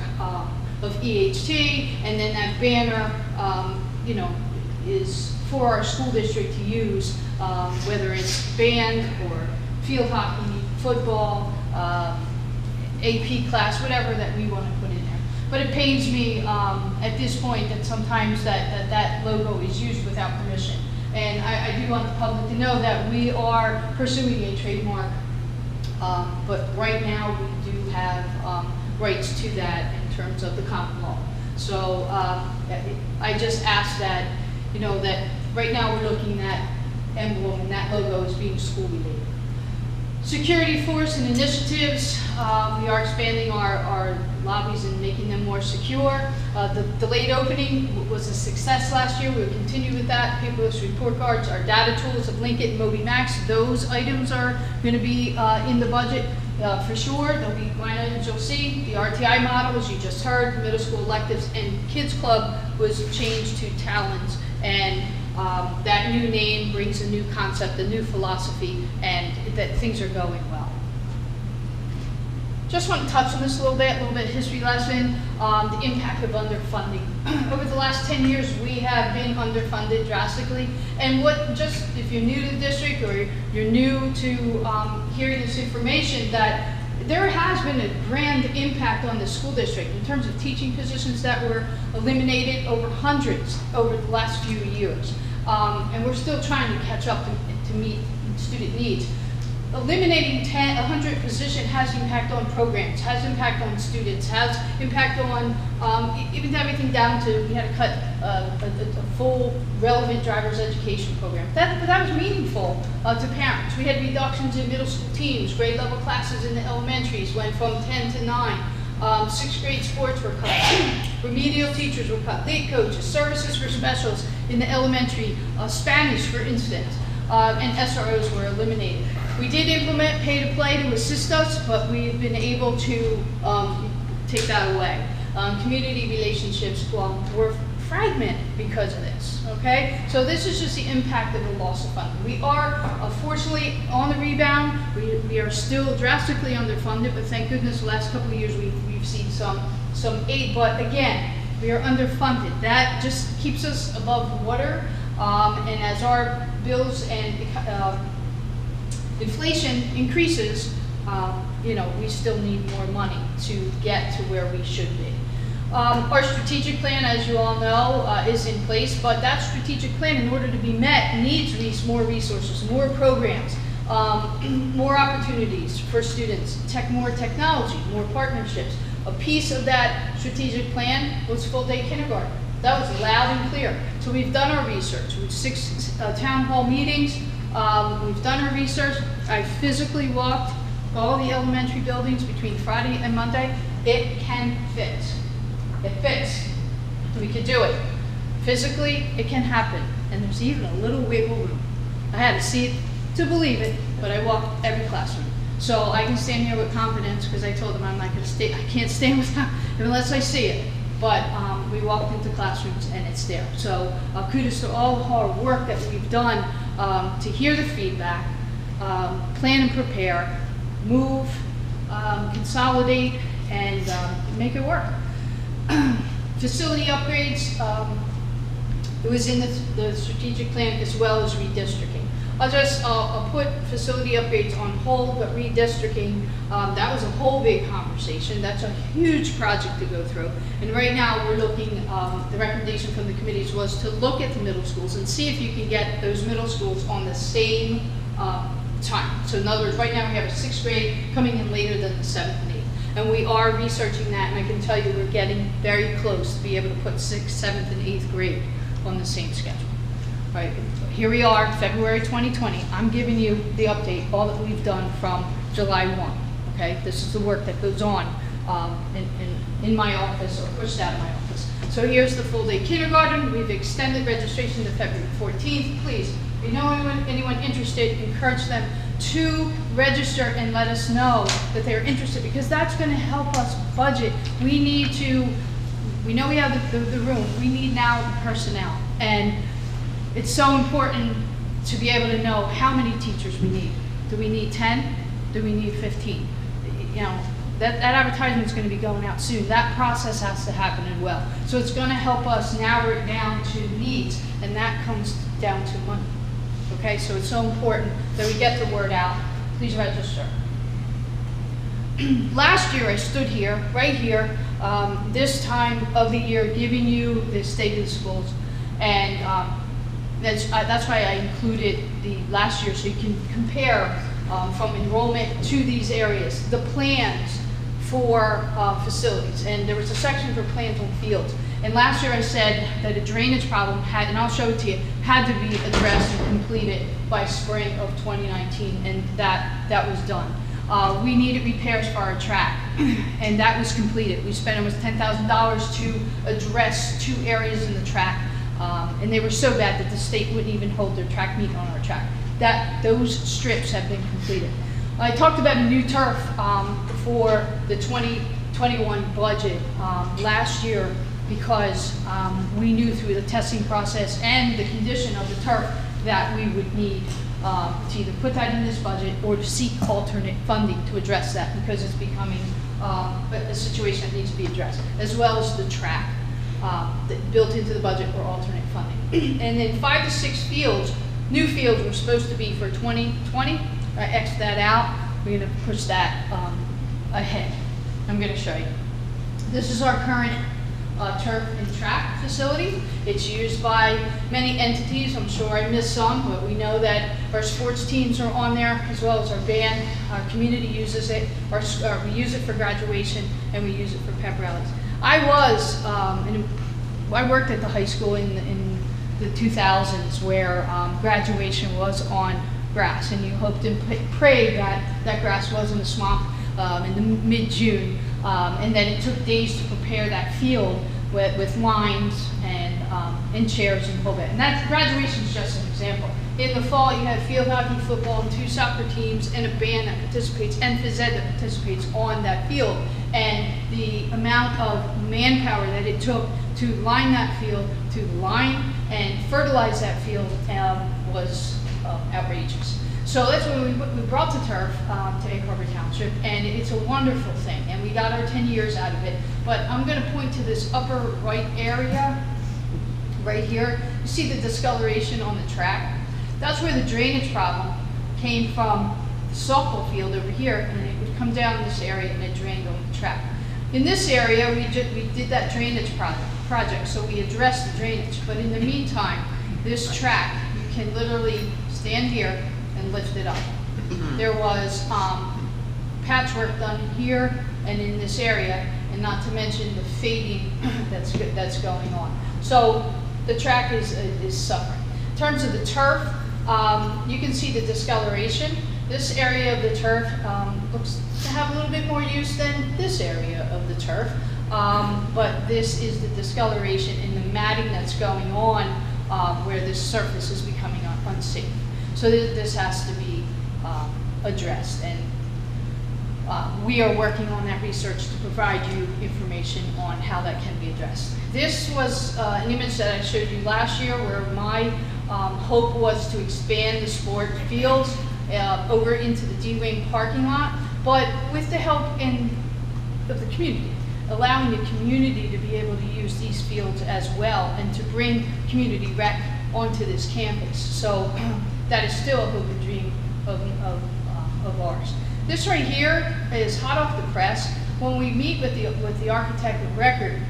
of EHT, and then that banner, is for our school district to use, whether it's band or field hockey, football, AP class, whatever that we want to put in there. But it pains me at this point that sometimes that logo is used without permission. And I do want the public to know that we are pursuing a trademark, but right now we do have rights to that in terms of the common law. So I just ask that, that right now we're looking at emblem, and that logo is being school related. Security force and initiatives, we are expanding our lobbies and making them more secure. The delayed opening was a success last year. We will continue with that. Paperless report cards, our data tools of Linkit and MobyMax, those items are going to be in the budget for sure. There'll be line items you'll see. The RTI model, as you just heard, middle school electives and Kids Club was changed to Talons, and that new name brings a new concept, a new philosophy, and that things are going well. Just want to touch on this a little bit history lesson, the impact of underfunding. Over the last 10 years, we have been underfunded drastically. And if you're new to the district or you're new to hearing this information, that there has been a grand impact on the school district in terms of teaching positions that were eliminated, hundreds over the last few years. And we're still trying to catch up to meet student needs. eliminating 100 position has impact on programs, has impact on students, has impact on even everything down to, we had to cut a full relevant driver's education program. But that was meaningful to parents. We had reductions in middle school teams, grade level classes in the elementaries went from 10 to 9. 6th grade sports were cut. Remedial teachers were cut. Late coaches, services for specials in the elementary, Spanish for instance, and SROs were eliminated. We did implement pay to play to assist us, but we've been able to take that away. Community relationships were fragmented because of this, okay? So this is just the impact of the loss of funding. We are fortunately on the rebound. We are still drastically underfunded, but thank goodness the last couple of years we've seen some aid, but again, we are underfunded. That just keeps us above water, and as our bills and inflation increases, we still need more money to get to where we should be. Our strategic plan, as you all know, is in place, but that strategic plan, in order to be met, needs more resources, more programs, more opportunities for students, more technology, more partnerships. A piece of that strategic plan was full-day kindergarten. That was loud and clear. So we've done our research. We've 6 town hall meetings. We've done our research. I physically walked all the elementary buildings between Friday and Monday. It can fit. It fits. We could do it. Physically, it can happen. And there's even a little wiggle room. I had to see it to believe it, but I walked every classroom. So I can stand here with confidence because I told them I'm not going to stay. I can't stand without unless I see it. But we walked into classrooms and it's there. So kudos to all the hard work that we've done to hear the feedback, plan and prepare, move, consolidate, and make it work. Facility upgrades, it was in the strategic plan as well as redistricting. I'll put facility upgrades on hold, but redistricting, that was a whole big conversation. That's a huge project to go through. And right now we're looking, the recommendation from the committees was to look at the middle schools and see if you can get those middle schools on the same time. So in other words, right now we have a 6th grade coming in later than the 7th and 8th. And we are researching that, and I can tell you we're getting very close to be able to put 6th, 7th, and 8th grade on the same schedule. All right, here we are, February 2020. I'm giving you the update, all that we've done from July 1. Okay, this is the work that goes on in my office or pushed out of my office. So here's the full day kindergarten. We've extended registration to February 14th. Please, if you know anyone interested, encourage them to register and let us know that they're interested, because that's going to help us budget. We know we have the room. We need now the personnel. And it's so important to be able to know how many teachers we need. Do we need 10? Do we need 15? That advertisement is going to be going out soon. That process has to happen as well. So it's going to help us narrow it down to needs, and that comes down to money. Okay, so it's so important that we get the word out. Please register. Last year I stood here, right here, this time of the year, giving you the state of the schools, and that's why I included the last year, so you can compare from enrollment to these areas, the plans for facilities. And there was a section for plans on fields. And last year I said that a drainage problem had, and I'll show it to you, had to be addressed and completed by spring of 2019, and that was done. We needed repairs for our track, and that was completed. We spent almost $10,000 to address 2 areas in the track, and they were so bad that the state wouldn't even hold their track meet on our track. Those strips have been completed. I talked about a new turf for the 2021 budget last year, because we knew through the testing process and the condition of the turf that we would need to either put that in this budget or to seek alternate funding to address that, because it's becoming a situation that needs to be addressed, as well as the track built into the budget or alternate funding. And then 5 to 6 fields, new fields, were supposed to be for 2020. I X'd that out. We're going to push that ahead. I'm going to show you. This is our current turf and track facility. It's used by many entities. I'm sure I missed some, but we know that Our sports teams are on there, as well as our band. Our community uses it. We use it for graduation, and we use it for pep rallies. I worked at the high school in the 2000s, where graduation was on grass, and you hoped and prayed that grass wasn't a swamp in the mid-June, and then it took days to prepare that field with lines and chairs and whole bit. And that graduation is just an example. In the fall, you have field hockey, football, and 2 soccer teams, and a band that participates, and phys ed that participates on that field. And the amount of manpower that it took to line that field, to line and fertilize that field was outrageous. So that's when we brought the turf to Egg Harbor Township, and it's a wonderful thing, and we got our 10 years out of it. But I'm going to point to this upper right area, right here. You see the discoloration on the track? That's where the drainage problem came from the softball field over here, and it would come down this area and it drained on the track. In this area, we did that drainage project, so we addressed the drainage. But in the meantime, this track, you can literally stand here and lift it up. There was patchwork done here and in this area, and not to mention the fading that's going on. So the track is suffering. In terms of the turf, you can see the discoloration. This area of the turf looks to have a little bit more use than this area of the turf, but this is the discoloration in the matting that's going on where this surface is becoming unsafe. So this has to be addressed, and we are working on that research to provide you information on how that can be addressed. This was an image that I showed you last year, where my hope was to expand the sport fields over into the D-Wing parking lot, but with the help of the community, allowing the community to be able to use these fields as well, and to bring community rec onto this campus. So that is still a hope and dream of ours. This right here is hot off the press. When we meet with the architect of record,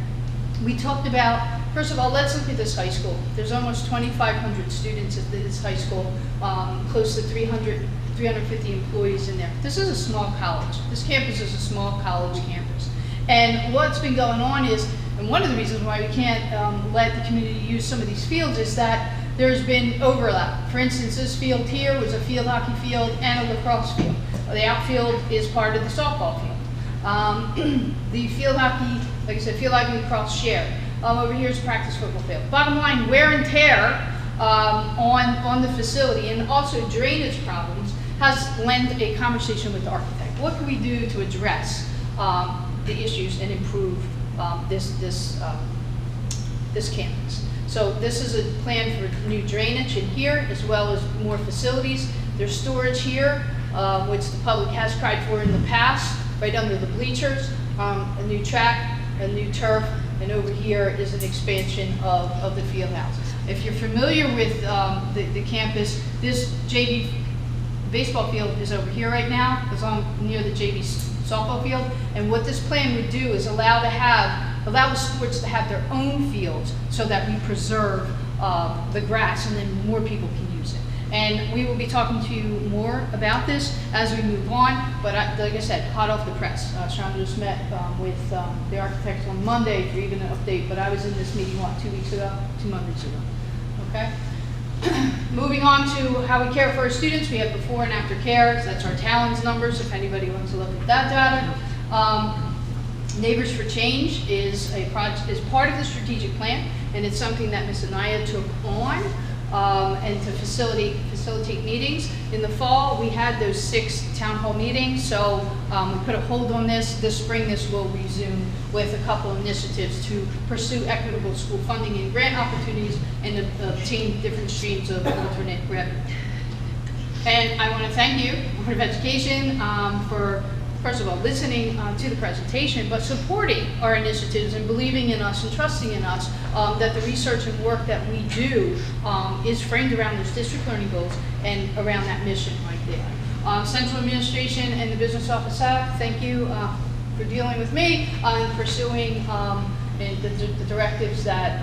we talked about, first of all, let's look at this high school. There's almost 2,500 students at this high school, close to 350 employees in there. This is a small college. This campus is a small college campus. And what's been going on is, and one of the reasons why we can't let the community use some of these fields is that there's been overlap. For instance, this field here was a field hockey field and a lacrosse field. The outfield is part of the softball field. The field hockey, like I said, field hockey and lacrosse share. Over here is practice football field. Bottom line, wear and tear on the facility, and also drainage problems, has lent a conversation with the architect. What can we do to address the issues and improve this campus? So this is a plan for new drainage in here, as well as more facilities. There's storage here, which the public has cried for in the past, right under the bleachers, a new track, a new turf, and over here is an expansion of the field house. If you're familiar with the campus, this JV baseball field is over here right now, because I'm near the JV softball field, and what this plan would do is allow the sports to have their own fields, so that we preserve the grass, and then more people can use it. And we will be talking to you more about this as we move on, but like I said, hot off the press. Sean just met with the architects on Monday for even an update, but I was in this meeting, 2 weeks ago? 2 Mondays ago, okay? Moving on to how we care for our students, we have before and after care. So that's our Talons numbers, if anybody wants to look at that data. Neighbors for Change is part of the strategic plan, and it's something that Ms. Anaya took on and to facilitate meetings. In the fall, we had those 6 town hall meetings, so we put a hold on this. This spring, this will resume with a couple initiatives to pursue equitable school funding and grant opportunities, and obtain different streams of alternate revenue. And I want to thank you, Board of Education, for, first of all, listening to the presentation, but supporting our initiatives and believing in us and trusting in us, that the research and work that we do is framed around those district learning goals and around that mission right there. Central Administration and the Business Office staff, thank you for dealing with me and pursuing the directives that,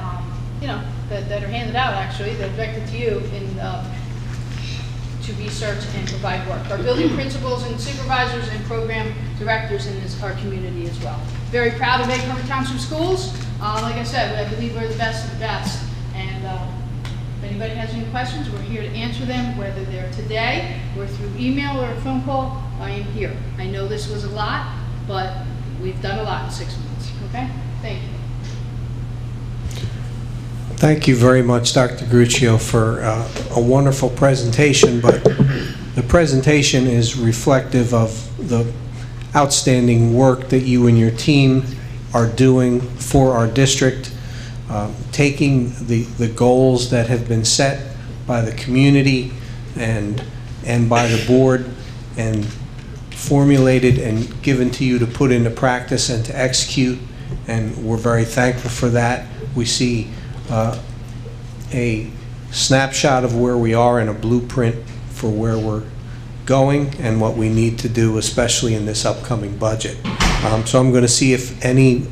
that are handed out, actually, that are directed to you in to research and provide work. Our building principals and supervisors and program directors in our community as well. Very proud of Egg Harbor Township Schools. Like I said, I believe we're the best of the best. And if anybody has any questions, we're here to answer them, whether they're today or through email or a phone call. I am here. I know this was a lot, but we've done a lot in 6 months. Okay? Thank you. Thank you very much, Dr. Gruccio, for a wonderful presentation, but the presentation is reflective of the outstanding work that you and your team are doing for our district, taking the goals that have been set by the community and by the board and formulated and given to you to put into practice and to execute, and we're very thankful for that. We see a snapshot of where we are and a blueprint for where we're going and what we need to do, especially in this upcoming budget. So I'm going to see if any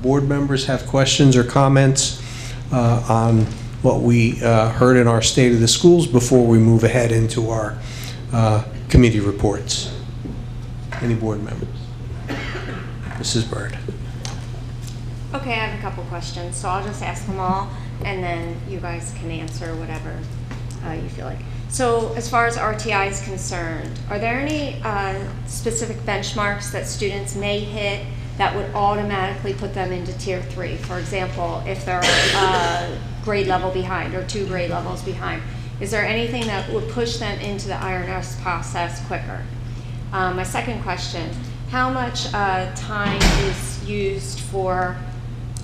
board members have questions or comments on what we heard in our State of the Schools before we move ahead into our committee reports. Any board members? Mrs. Bird. Okay, I have a couple questions, so I'll just ask them all, and then you guys can answer whatever you feel like. So as far as RTI is concerned, are there any specific benchmarks that students may hit that would automatically put them into Tier 3? For example, if they're grade level behind or 2 grade levels behind, is there anything that would push them into the IRS process quicker? My second question, how much time is used for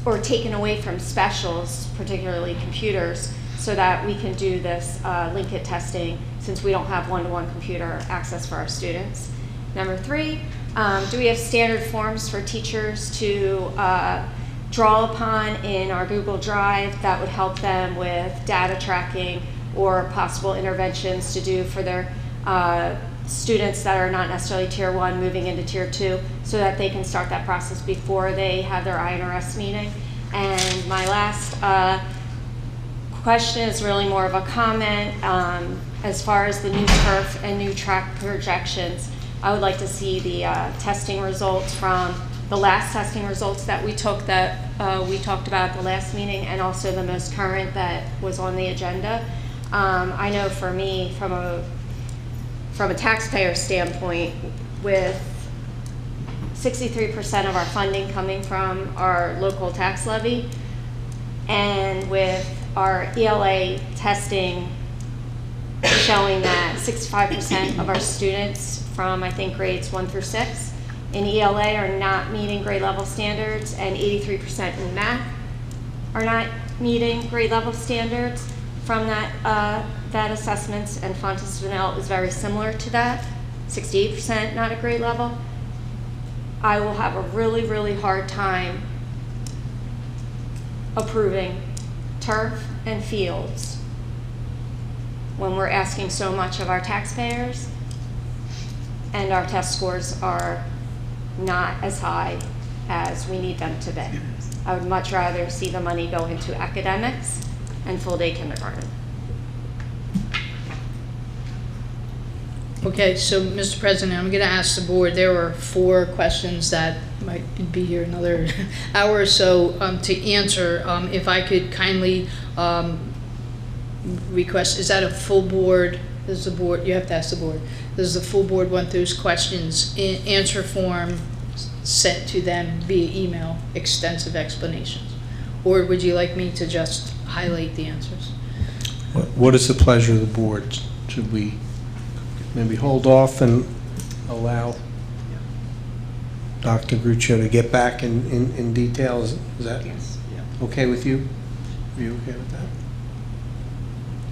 or taken away from specials, particularly computers, so that we can do this link-it testing since we don't have one-to-one computer access for our students? Number 3, do we have standard forms for teachers to draw upon in our Google Drive that would help them with data tracking or possible interventions to do for their students that are not necessarily Tier 1 moving into Tier 2 so that they can start that process before they have their INRS meeting? And my last question is really more of a comment. As far as the new turf and new track projections, I would like to see the testing results from the last testing results that we took that we talked about at the last meeting, and also the most current that was on the agenda. I know for me, from a taxpayer standpoint, with 63% of our funding coming from our local tax levy, and with our ELA testing showing that 65% of our students from, I think, grades 1 through 6 in ELA are not meeting grade level standards, and 83% in math are not meeting grade level standards from that assessments, and Fontes Vanel is very similar to that, 68% not at grade level. I will have a really, really hard time approving turf and fields when we're asking so much of our taxpayers and our test scores are not as high as we need them to be. I would much rather see the money go into academics and full-day kindergarten. Okay, so Mr. President, I'm going to ask the board, there were 4 questions that might be here another hour or so to answer. If I could kindly request, is that a full board? Does the board, you have to ask the board, does the full board want those questions in answer form sent to them via email, extensive explanations? Or would you like me to just highlight the answers? What is the pleasure of the board? Should we maybe hold off and allow Dr. Gruccio to get back in details? Is that okay with you? Are you okay with that?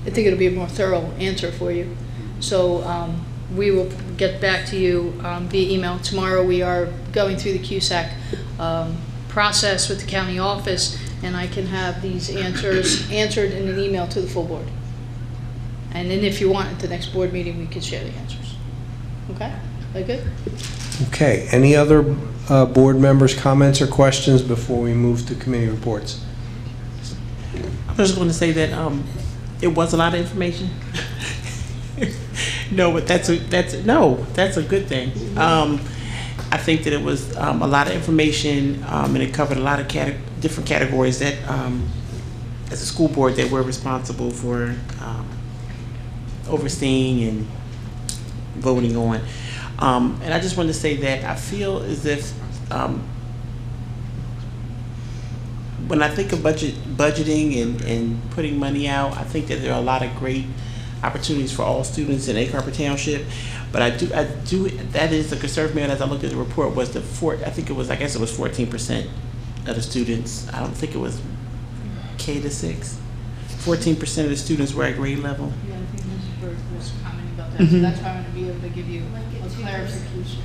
I think it'll be a more thorough answer for you. So we will get back to you via email. Tomorrow we are going through the CUSAC process with the county office, and I can have these answers answered in an email to the full board. And then if you want, at the next board meeting, we could share the answers. Okay? Is that good? Okay. Any other board members' comments or questions before we move to committee reports? I just want to say that it was a lot of information. No, but that's a good thing. I think that it was a lot of information, and it covered a lot of different categories that, as a school board, that we're responsible for overseeing and voting on. And I just wanted to say that I feel as if when I think of budgeting and putting money out, I think that there are a lot of great opportunities for all students in Egg Harbor Township. But I do that is the concern for me. And as I looked at the report, was I guess it was 14% of the students. I don't think it was K to 6. 14% of the students were at grade level. Yeah, I think Mrs. Bird was commenting about that, so that's why I want to be able to give you a clarification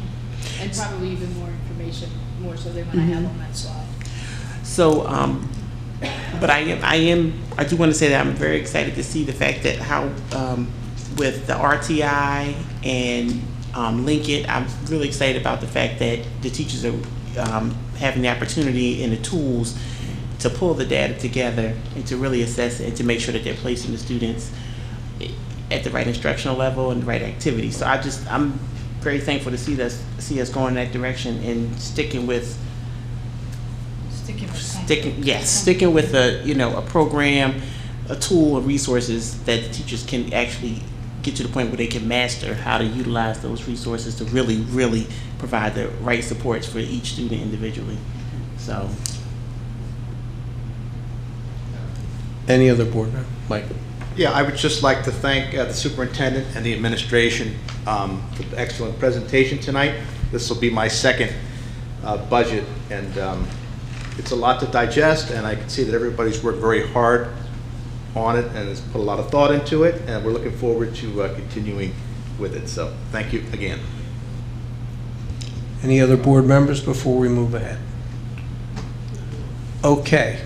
and probably even more information, more so than what I have on that slide. So, but I do want to say that I'm very excited to see the fact that how, with the RTI and Link It, I'm really excited about the fact that the teachers are having the opportunity and the tools to pull the data together and to really assess it and to make sure that they're placing the students at the right instructional level and the right activity. So I'm very thankful to see us going in that direction and sticking with a program, a tool, of resources that the teachers can actually get to the point where they can master how to utilize those resources to really, really provide the right supports for each student individually. So. Any other board member? Mike? Yeah, I would just like to thank the superintendent and the administration for the excellent presentation tonight. This will be my second budget, and it's a lot to digest, and I can see that everybody's worked very hard on it and has put a lot of thought into it, and we're looking forward to continuing with it. So thank you again. Any other board members before we move ahead? Okay.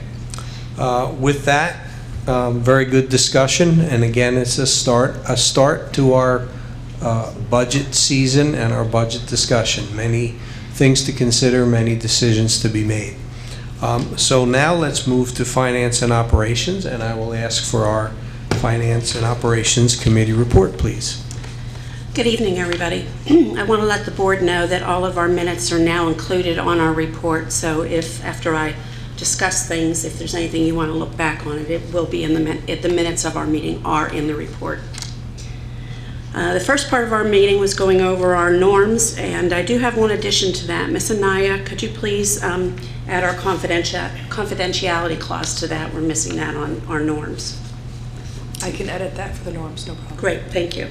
With that, very good discussion, and again, it's a start to our budget season and our budget discussion. Many things to consider, many decisions to be made. So now let's move to Finance and Operations, and I will ask for our Finance and Operations Committee report, please. Good evening, everybody. I want to let the board know that all of our minutes are now included on our report, so if after I discuss things, if there's anything you want to look back on it, it will be in the minutes of our meeting are in the report. The first part of our meeting was going over our norms, and I do have one addition to that. Ms. Anaya, could you please add our confidentiality clause to that? We're missing that on our norms. I can edit that for the norms, no problem. Great, thank you.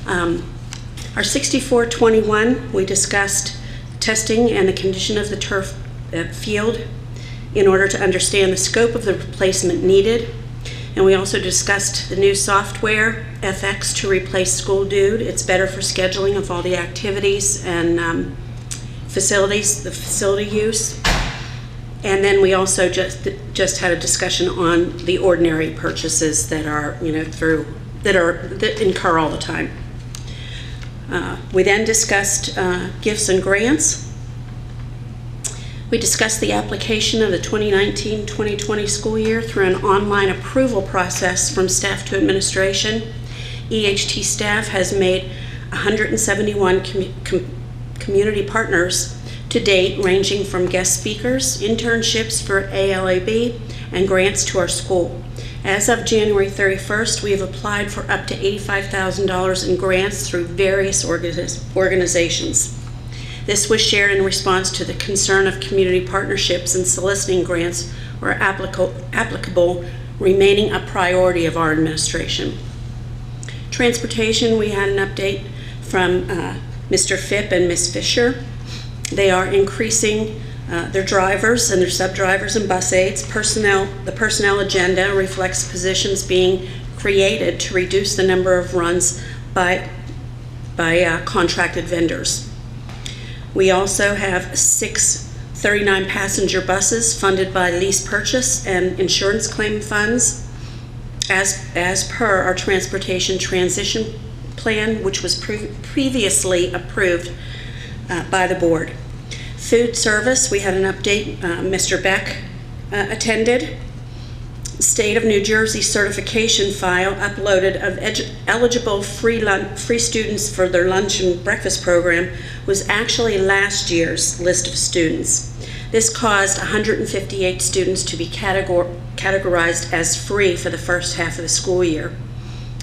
Our 6421, we discussed testing and the condition of the turf field in order to understand the scope of the replacement needed. And we also discussed the new software, FX, to replace School Dude. It's better for scheduling of all the activities and the facility use. And then we also just had a discussion on the ordinary purchases that are, that incur all the time. We then discussed gifts and grants. We discussed the application of the 2019-2020 school year through an online approval process from staff to administration. EHT staff has made 171 community partners to date, ranging from guest speakers, internships for ALAB, and grants to our school. As of January 31st, we have applied for up to $85,000 in grants through various organizations. This was shared in response to the concern of community partnerships and soliciting grants where applicable, remaining a priority of our administration. Transportation, we had an update from Mr. Phipp and Ms. Fisher. They are increasing their drivers and their sub-drivers and bus aides. The personnel agenda reflects positions being created to reduce the number of runs by contracted vendors. We also have 6 39-passenger buses funded by lease purchase and insurance claim funds as per our transportation transition plan, which was previously approved by the board. Food service, we had an update. Mr. Beck attended. State of New Jersey certification file uploaded of eligible free students for their lunch and breakfast program was actually last year's list of students. This caused 158 students to be categorized as free for the first half of the school year,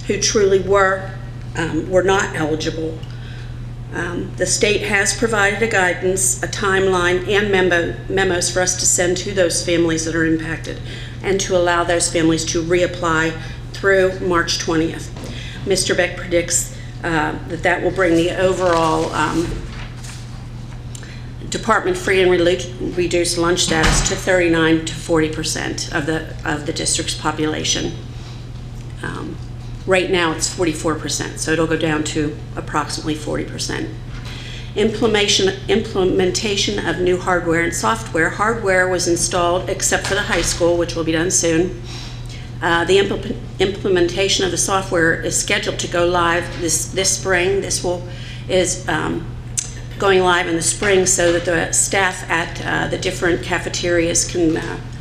who truly were not eligible. The state has provided a guidance, a timeline, and memos for us to send to those families that are impacted, and to allow those families to reapply through March 20th. Mr. Beck predicts that will bring the overall department free and reduced lunch status to 39 to 40% of the district's population. Right now it's 44%, so it'll go down to approximately 40%. Implementation of new hardware and software. Hardware was installed except for the high school, which will be done soon. The implementation of the software is scheduled to go live this spring. This is going live in the spring so that the staff at the different cafeterias can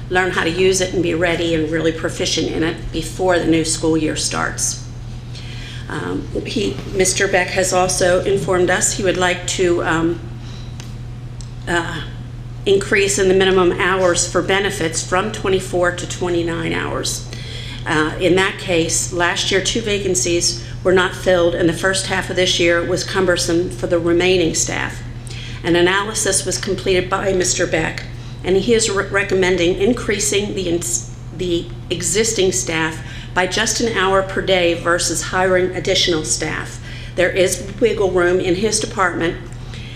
learn how to use it and be ready and really proficient in it before the new school year starts. Mr. Beck has also informed us he would like to increase in the minimum hours for benefits from 24 to 29 hours. In that case, last year 2 vacancies were not filled, and the first half of this year was cumbersome for the remaining staff. An analysis was completed by Mr. Beck, and he is recommending increasing the existing staff by just an hour per day versus hiring additional staff. There is wiggle room in his department,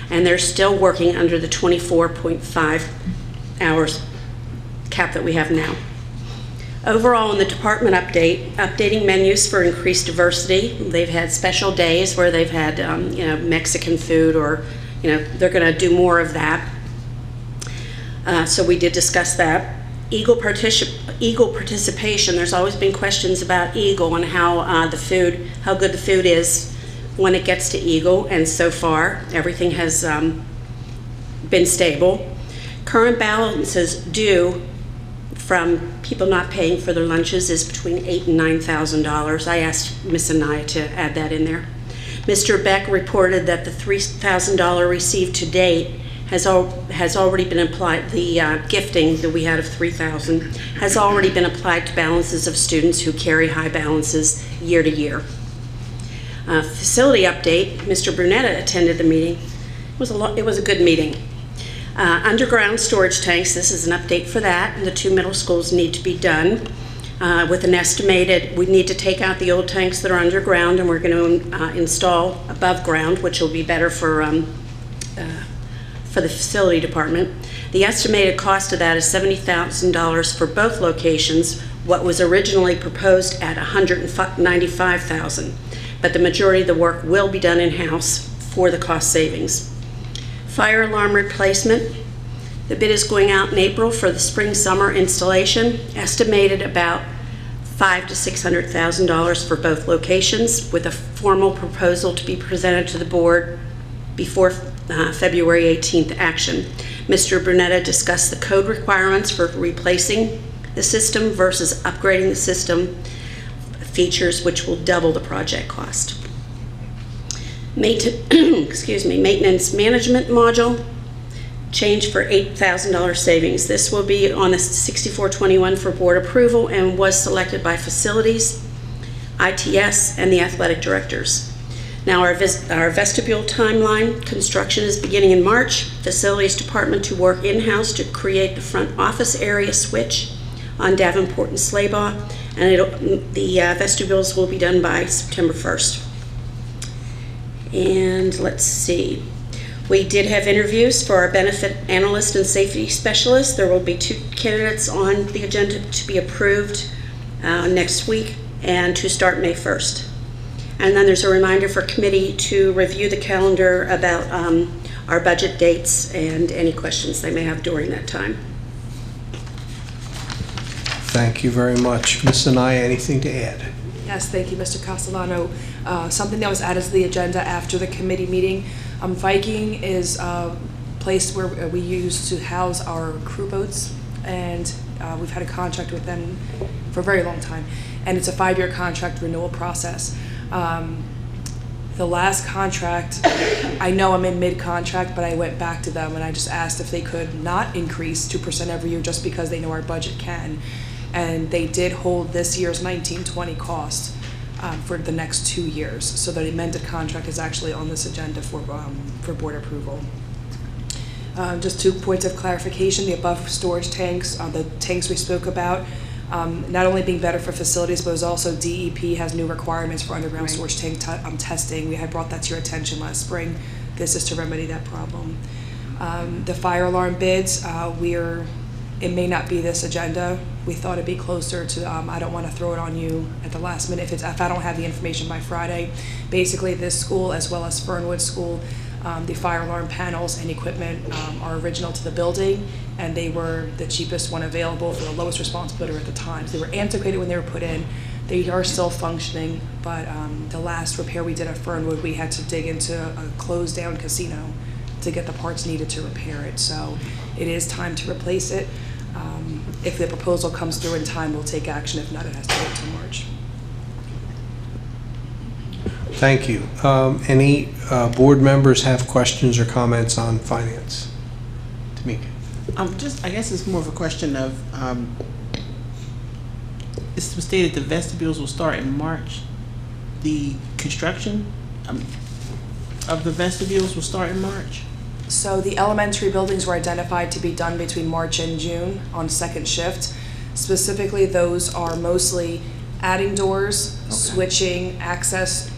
and they're still working under the 24.5 hours cap that we have now. Overall, in the department updating menus for increased diversity. They've had special days where they've had Mexican food, or they're going to do more of that. So we did discuss that. Eagle participation. There's always been questions about Eagle and how good the food is when it gets to Eagle, and so far everything has been stable. Current balances due from people not paying for their lunches is between $8,000 and $9,000. I asked Ms. Anaya to add that in there. Mr. Beck reported that the $3,000 received to date has already been applied. The gifting that we had of $3,000 has already been applied to balances of students who carry high balances year to year. Facility update. Mr. Brunetta attended the meeting. It was a good meeting. Underground storage tanks. This is an update for that. The 2 middle schools need to be done with an estimated. We need to take out the old tanks that are underground, and we're going to install above ground, which will be better for the facility department. The estimated cost of that is $70,000 for both locations, what was originally proposed at $195,000, but the majority of the work will be done in-house for the cost savings. Fire alarm replacement. The bid is going out in April for the spring-summer installation, estimated about $500,000 to $600,000 for both locations, with a formal proposal to be presented to the board before February 18th action. Mr. Brunetta discussed the code requirements for replacing the system versus upgrading the system features, which will double the project cost. Maintenance management module, change for $8,000 savings. This will be on the 6421 for board approval and was selected by facilities, ITS, and the athletic directors. Now our vestibule timeline. Construction is beginning in March. Facilities department to work in-house to create the front office area switch on Davenport and Slaybaugh, and the vestibules will be done by September 1st. And let's see. We did have interviews for our benefit analyst and safety specialist. There will be 2 candidates on the agenda to be approved next week and to start May 1st. And then there's a reminder for committee to review the calendar about our budget dates and any questions they may have during that time. Thank you very much. Ms. Anaya, anything to add? Yes, thank you, Mr. Castellano. Something that was added to the agenda after the committee meeting. Viking is a place where we use to house our crew boats, and We've had a contract with them for a very long time, and it's a 5-year contract renewal process. The last contract, I know I'm in mid-contract, but I went back to them and I just asked if they could not increase 2% every year just because they know our budget can. And they did hold this year's 1920 cost for the next 2 years. So the amended contract is actually on this agenda for board approval. Just 2 points of clarification. The above storage tanks, the tanks we spoke about, not only being better for facilities, but it was also DEP has new requirements for underground storage tank testing. We had brought that to your attention last spring. This is to remedy that problem. The fire alarm bids, it may not be this agenda. We thought it'd be closer to, I don't want to throw it on you at the last minute if I don't have the information by Friday. Basically, this school, as well as Fernwood School, the fire alarm panels and equipment are original to the building, and they were the cheapest one available for the lowest response bidder at the time. So they were antiquated when they were put in. They are still functioning, but the last repair we did at Fernwood, we had to dig into a closed down casino to get the parts needed to repair it. So it is time to replace it. If the proposal comes through in time, we'll take action. If not, it has to wait till March. Thank you. Any board members have questions or comments on finance? Tamika? I guess it's more of a question of, it's stated the vestibules will start in March. The construction of the vestibules will start in March? So the elementary buildings were identified to be done between March and June on second shift. Specifically, those are mostly adding doors, switching access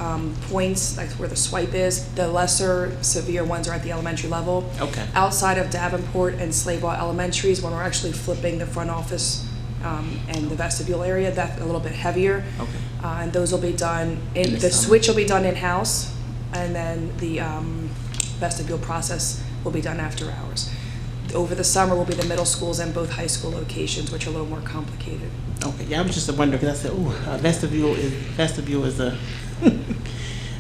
points, like where the swipe is. The lesser severe ones are at the elementary level. Okay. Outside of Davenport and Slaybaugh Elementaries, when we're actually flipping the front office and the vestibule area, that's a little bit heavier. Okay. And those will be done, In the the summer. switch will be done in-house, and then the vestibule process will be done after hours. Over the summer will be the middle schools and both high school locations, which are a little more complicated. Okay, yeah, I was just wondering, because I said, vestibule is a,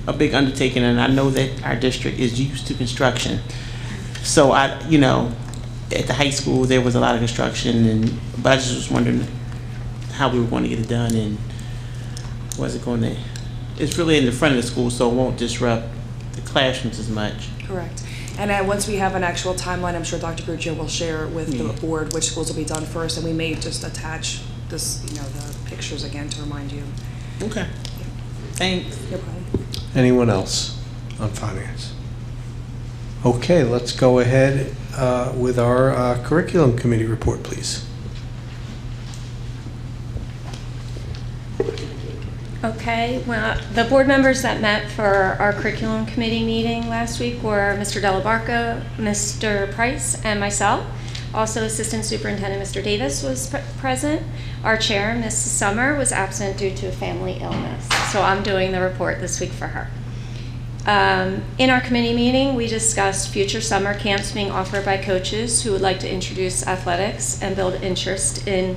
a big undertaking, and I know that our district is used to construction. So at the high school, there was a lot of construction, but I just was wondering how we were going to get it done, and was it going to, it's really in the front of the school, so it won't disrupt the classrooms as much. Correct. And once we have an actual timeline, I'm sure Dr. Gruccio will share with the board which schools will be done first, and we may just attach this, the pictures again to remind you. Okay. Thanks. No problem. Anyone else on finance? Okay, let's go ahead with our curriculum committee report, please. Okay, well, the board members that met for our curriculum committee meeting last week were Mr. Delabarca, Mr. Price, and myself. Also, Assistant Superintendent Mr. Davis was present. Our chair, Mrs. Summer, was absent due to a family illness. So I'm doing the report this week for her. In our committee meeting, we discussed future summer camps being offered by coaches who would like to introduce athletics and build interest in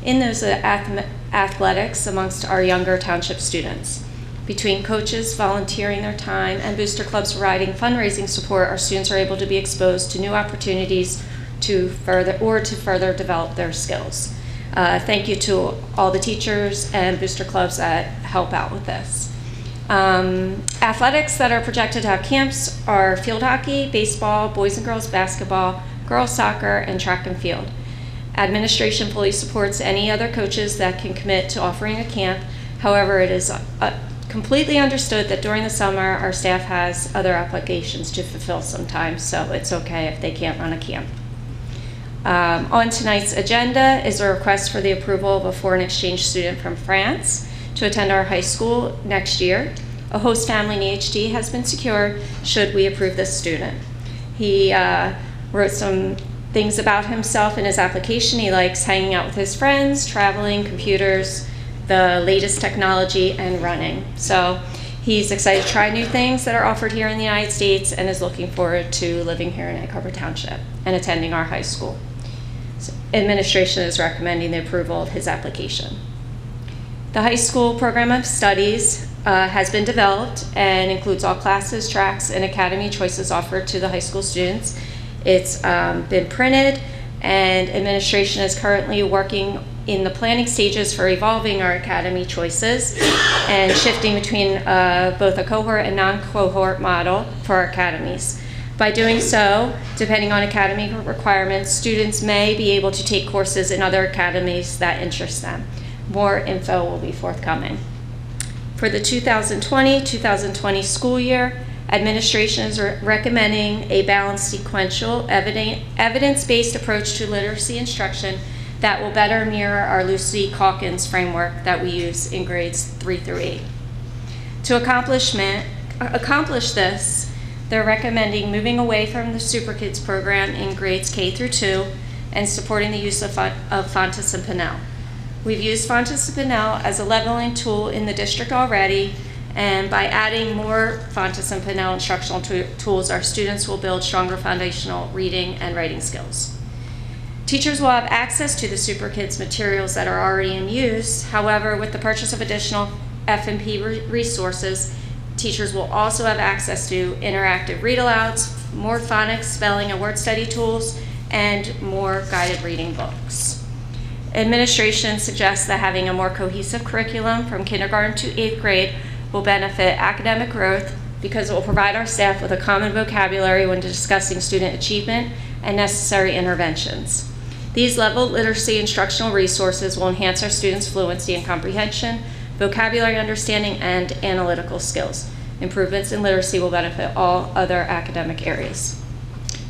those athletics amongst our younger township students. Between coaches volunteering their time and booster clubs providing fundraising support, our students are able to be exposed to new opportunities to further develop their skills. Thank you to all the teachers and booster clubs that help out with this. Athletics that are projected to have camps are field hockey, baseball, boys and girls basketball, girls soccer, and track and field. Administration fully supports any other coaches that can commit to offering a camp. However, it is completely understood that during the summer, our staff has other obligations to fulfill sometimes, so it's okay if they can't run a camp. On tonight's agenda is a request for the approval of a foreign exchange student from France to attend our high school next year. A host family in EHD has been secured should we approve this student. He wrote some things about himself in his application. He likes hanging out with his friends, traveling, computers, the latest technology, and running. So he's excited to try new things that are offered here in the United States and is looking forward to living here in Egg Harbor Township and attending our high school. So administration is recommending the approval of his application. The high school program of studies has been developed and includes all classes, tracks, and academy choices offered to the high school students. It's been printed and administration is currently working in the planning stages for evolving our academy choices and shifting between both a cohort and non-cohort model for our academies. By doing so, depending on academy requirements, students may be able to take courses in other academies that interest them. More info will be forthcoming. For the 2020-2020 school year, administration is recommending a balanced, sequential, evidence-based approach to literacy instruction that will better mirror our Lucy-Calkins framework that we use in grades 3 through 8. To accomplish this, they're recommending moving away from the Super Kids program in grades K through 2 and supporting the use of Fontes and Pinnell. We've used Fontes and Pinnell as a leveling tool in the district already, and by adding more Fontes and Pinnell instructional tools, our students will build stronger foundational reading and writing skills. Teachers will have access to the Super Kids materials that are already in use. However, with the purchase of additional F&P resources, teachers will also have access to interactive read-alouds, more phonics, spelling, and word study tools, and more guided reading books. Administration suggests that having a more cohesive curriculum from kindergarten to 8th grade will benefit academic growth because it will provide our staff with a common vocabulary when discussing student achievement and necessary interventions. These level literacy instructional resources will enhance our students' fluency and comprehension, vocabulary understanding, and analytical skills. Improvements in literacy will benefit all other academic areas.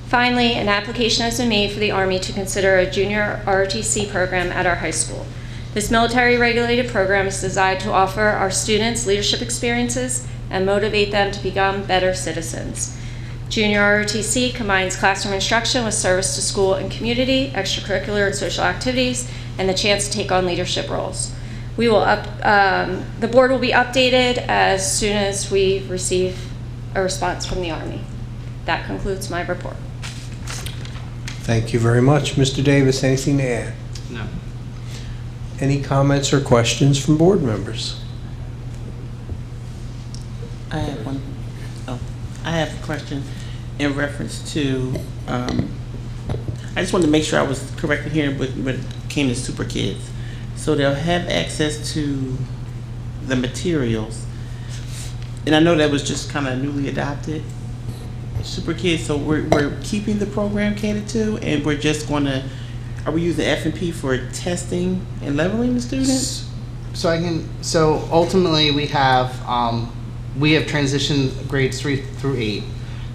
Finally, an application has been made for the Army to consider a junior ROTC program at our high school. This military regulated program is designed to offer our students leadership experiences and motivate them to become better citizens. Junior ROTC combines classroom instruction with service to school and community, extracurricular and social activities, and the chance to take on leadership roles. The board will be updated as soon as we receive a response from the Army. That concludes my report. Thank you very much. Mr. Davis, anything to add? No. Any comments or questions from board members? I have one. Oh, I have a question in reference to, I just wanted to make sure I was correct in hearing when it came to Super Kids. So they'll have access to the materials. And I know that was just kind of newly adopted, Super Kids. So we're keeping the program catered to, and we're just going to, are we using F&P for testing and leveling the students? So ultimately we have transitioned grades 3 through 8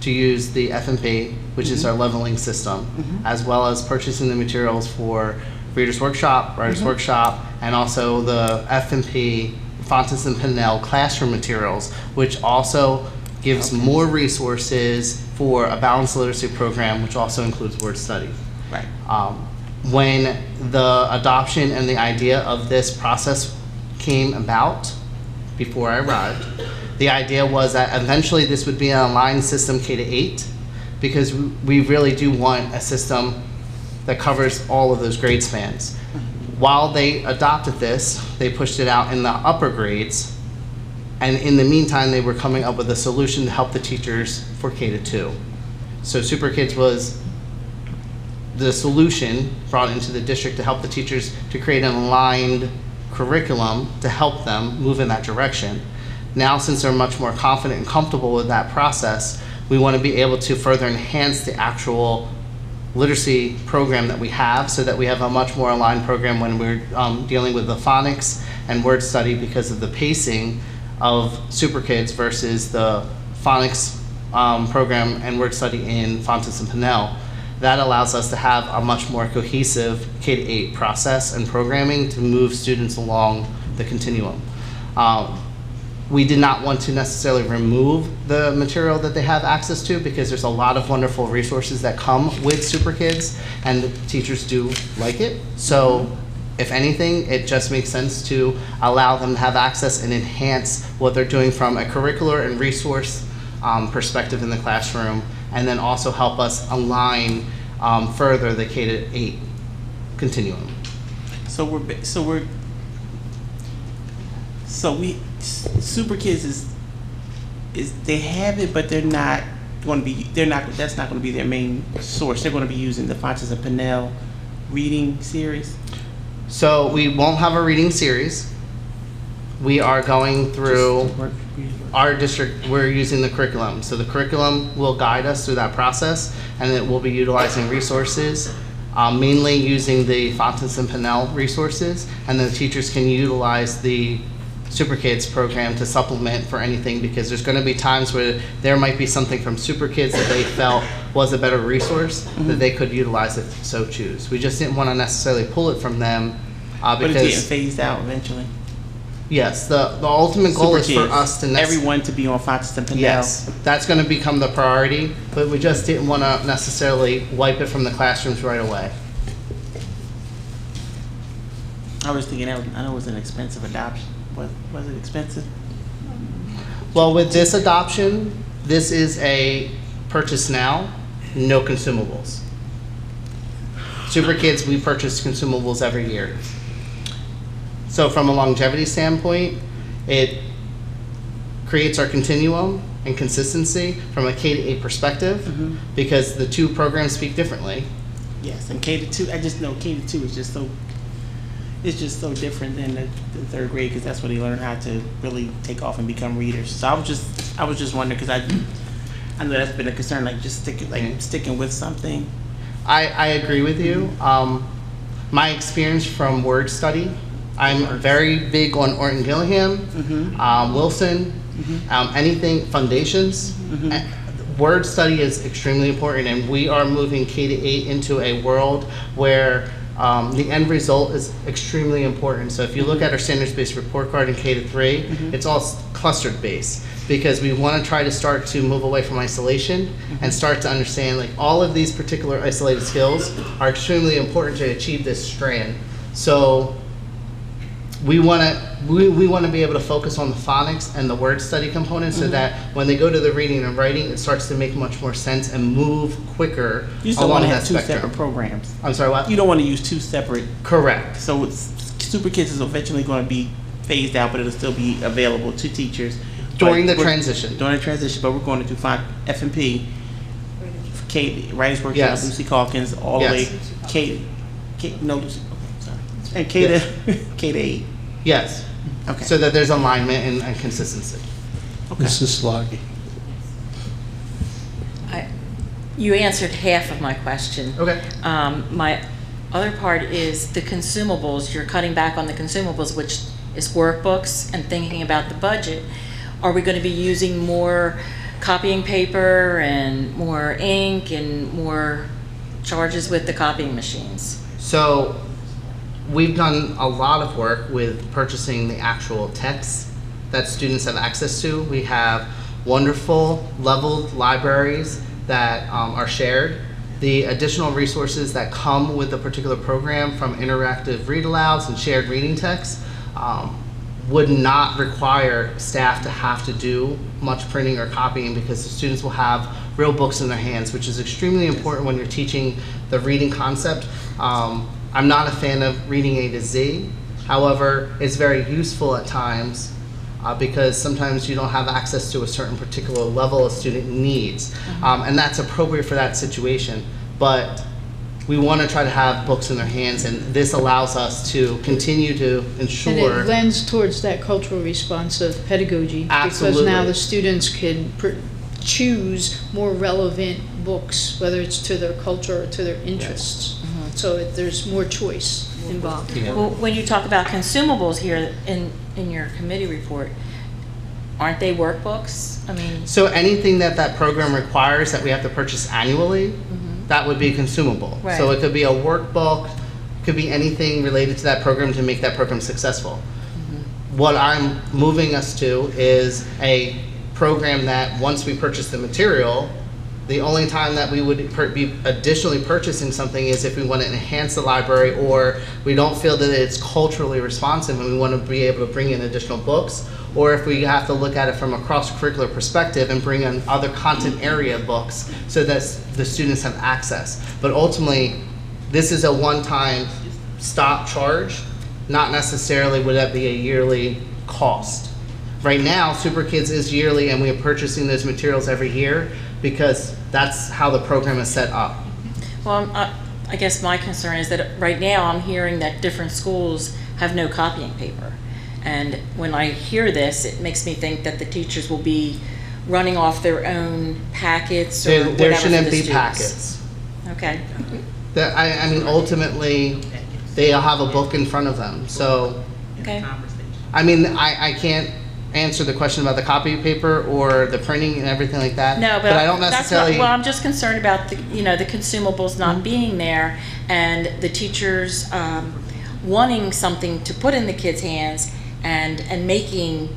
to use the F&P, which is our leveling system, as well as purchasing the materials for Reader's Workshop, Writer's Workshop, and also the F&P Fontes and Pinnell classroom materials, which also gives more resources for a balanced literacy program, which also includes word study. Right. When the adoption and the idea of this process came about, before I arrived, the idea was that eventually this would be an aligned system K to 8, because we really do want a system that covers all of those grade spans. While they adopted this, they pushed it out in the upper grades, and in the meantime, they were coming up with a solution to help the teachers for K to 2. So Super Kids was the solution brought into the district to help the teachers to create an aligned curriculum to help them move in that direction. Now, since they're much more confident and comfortable with that process, we want to be able to further enhance the actual literacy program that we have, so that we have a much more aligned program when we're dealing with the phonics and word study, because of the pacing of Super Kids versus the phonics program and word study in Fontes and Pinnell. That allows us to have a much more cohesive K to 8 process and programming to move students along the continuum. We did not want to necessarily remove the material that they have access to, because there's a lot of wonderful resources that come with Super Kids, and the teachers do like it. So if anything, it just makes sense to allow them to have access and enhance what they're doing from a curricular and resource perspective in the classroom, and then also help us align further the K to 8 continuum. Super Kids is they have it, but they're not going to be. That's not going to be their main source. They're going to be using the Fontes and Pinnell reading series? So we won't have a reading series. We are going through our district, we're using the curriculum. So the curriculum will guide us through that process, and it will be utilizing resources, mainly using the Fontes and Pinnell resources, and the teachers can utilize the Super Kids program to supplement for anything, because there's going to be times where there might be something from Super Kids that they felt was a better resource that they could utilize if so choose. We just didn't want to necessarily pull it from them But it's getting because, phased out eventually. yes, the ultimate goal Super is for Kids. us to Everyone to be on Fontes and Pinnell. Yes, that's going to become the priority, but we just didn't want to necessarily wipe it from the classrooms right away. I was thinking, I know it was an expensive adoption. Was it expensive? Well, with this adoption, this is a purchase now, no consumables. Super Kids, we purchase consumables every year. So from a longevity standpoint, it creates our continuum and consistency from a K-8 perspective, because the two programs speak differently. Yes, and K-2, I just know K-2 is just so, it's just so different than the third grade, because that's where they learn how to really take off and become readers. So I was just wondering, because I know that's been a concern, like just sticking with something. I agree with you. My experience from word study, I'm very big on Orton Gillingham, Wilson, anything, foundations. Word study is extremely important, and we are moving K-8 into a world where the end result is extremely important. So if you look at our standards-based report card in K-3, it's all clustered-based, because we want to try to start to move away from isolation and start to understand, like, all of these particular isolated skills are extremely important to achieve this strand. So we want to be able to focus on the phonics and the word study component, so that when they go to the reading and writing, it starts to make much more sense and move quicker You still along want to that have two spectrum. separate programs. I'm sorry, what? You don't want to use two separate. Correct. So Super Kids is eventually going to be phased out, but it'll still be available to teachers During the But we're- transition. During the transition, but we're going to do F&P, Writers Workshop, Yes. Lucy Calkins, all the way Yes. Lucy, sorry, and K-8. Yes. Okay. So that there's alignment and consistency. Mrs. Sloggy. You answered half of my question. Okay. My other part is the consumables. You're cutting back on the consumables, which is workbooks, and thinking about the budget. Are we going to be using more copying paper and more ink and more charges with the copying machines? So we've done a lot of work with purchasing the actual texts that students have access to. We have wonderful leveled libraries that are shared. The additional resources that come with a particular program, from interactive read-alouds and shared reading text, would not require staff to have to do much printing or copying, because the students will have real books in their hands, which is extremely important when you're teaching the reading concept. I'm not a fan of reading A to Z. However, it's very useful at times because sometimes you don't have access to a certain particular level a student needs. And that's appropriate for that situation. But we want to try to have books in their hands, and this allows us to continue to ensure. And it lends towards that cultural responsive pedagogy. Because Absolutely. now the students can choose more relevant books, whether it's to their culture or to their interests. So there's more choice involved. Yeah. Well, when you talk about consumables here in your committee report, aren't they workbooks? I mean, So anything that program requires that we have to purchase annually, that would be consumable. Right. So it could be a workbook, could be anything related to that program to make that program successful. What I'm moving us to is a program that once we purchase the material, the only time that we would be additionally purchasing something is if we want to enhance the library, or we don't feel that it's culturally responsive and we want to be able to bring in additional books, or if we have to look at it from a cross-curricular perspective and bring in other content area books so that the students have access. But ultimately, this is a one-time stop charge, not necessarily would that be a yearly cost. Right now, Super Kids is yearly, and we are purchasing those materials every year because that's how the program is set up. well, I guess my concern is that right now I'm hearing that different schools have no copying paper. And when I hear this, it makes me think that the teachers will be running off their own packets or whatever There for shouldn't the be students. packets. Okay. I mean, ultimately, they'll have a book in front of them. So, Okay. I mean, I can't answer the question about the copy paper or the printing and everything like that. No, but I don't that's necessarily. not, well, I'm just concerned about the, the consumables not being there and the teachers wanting something to put in the kids' hands and making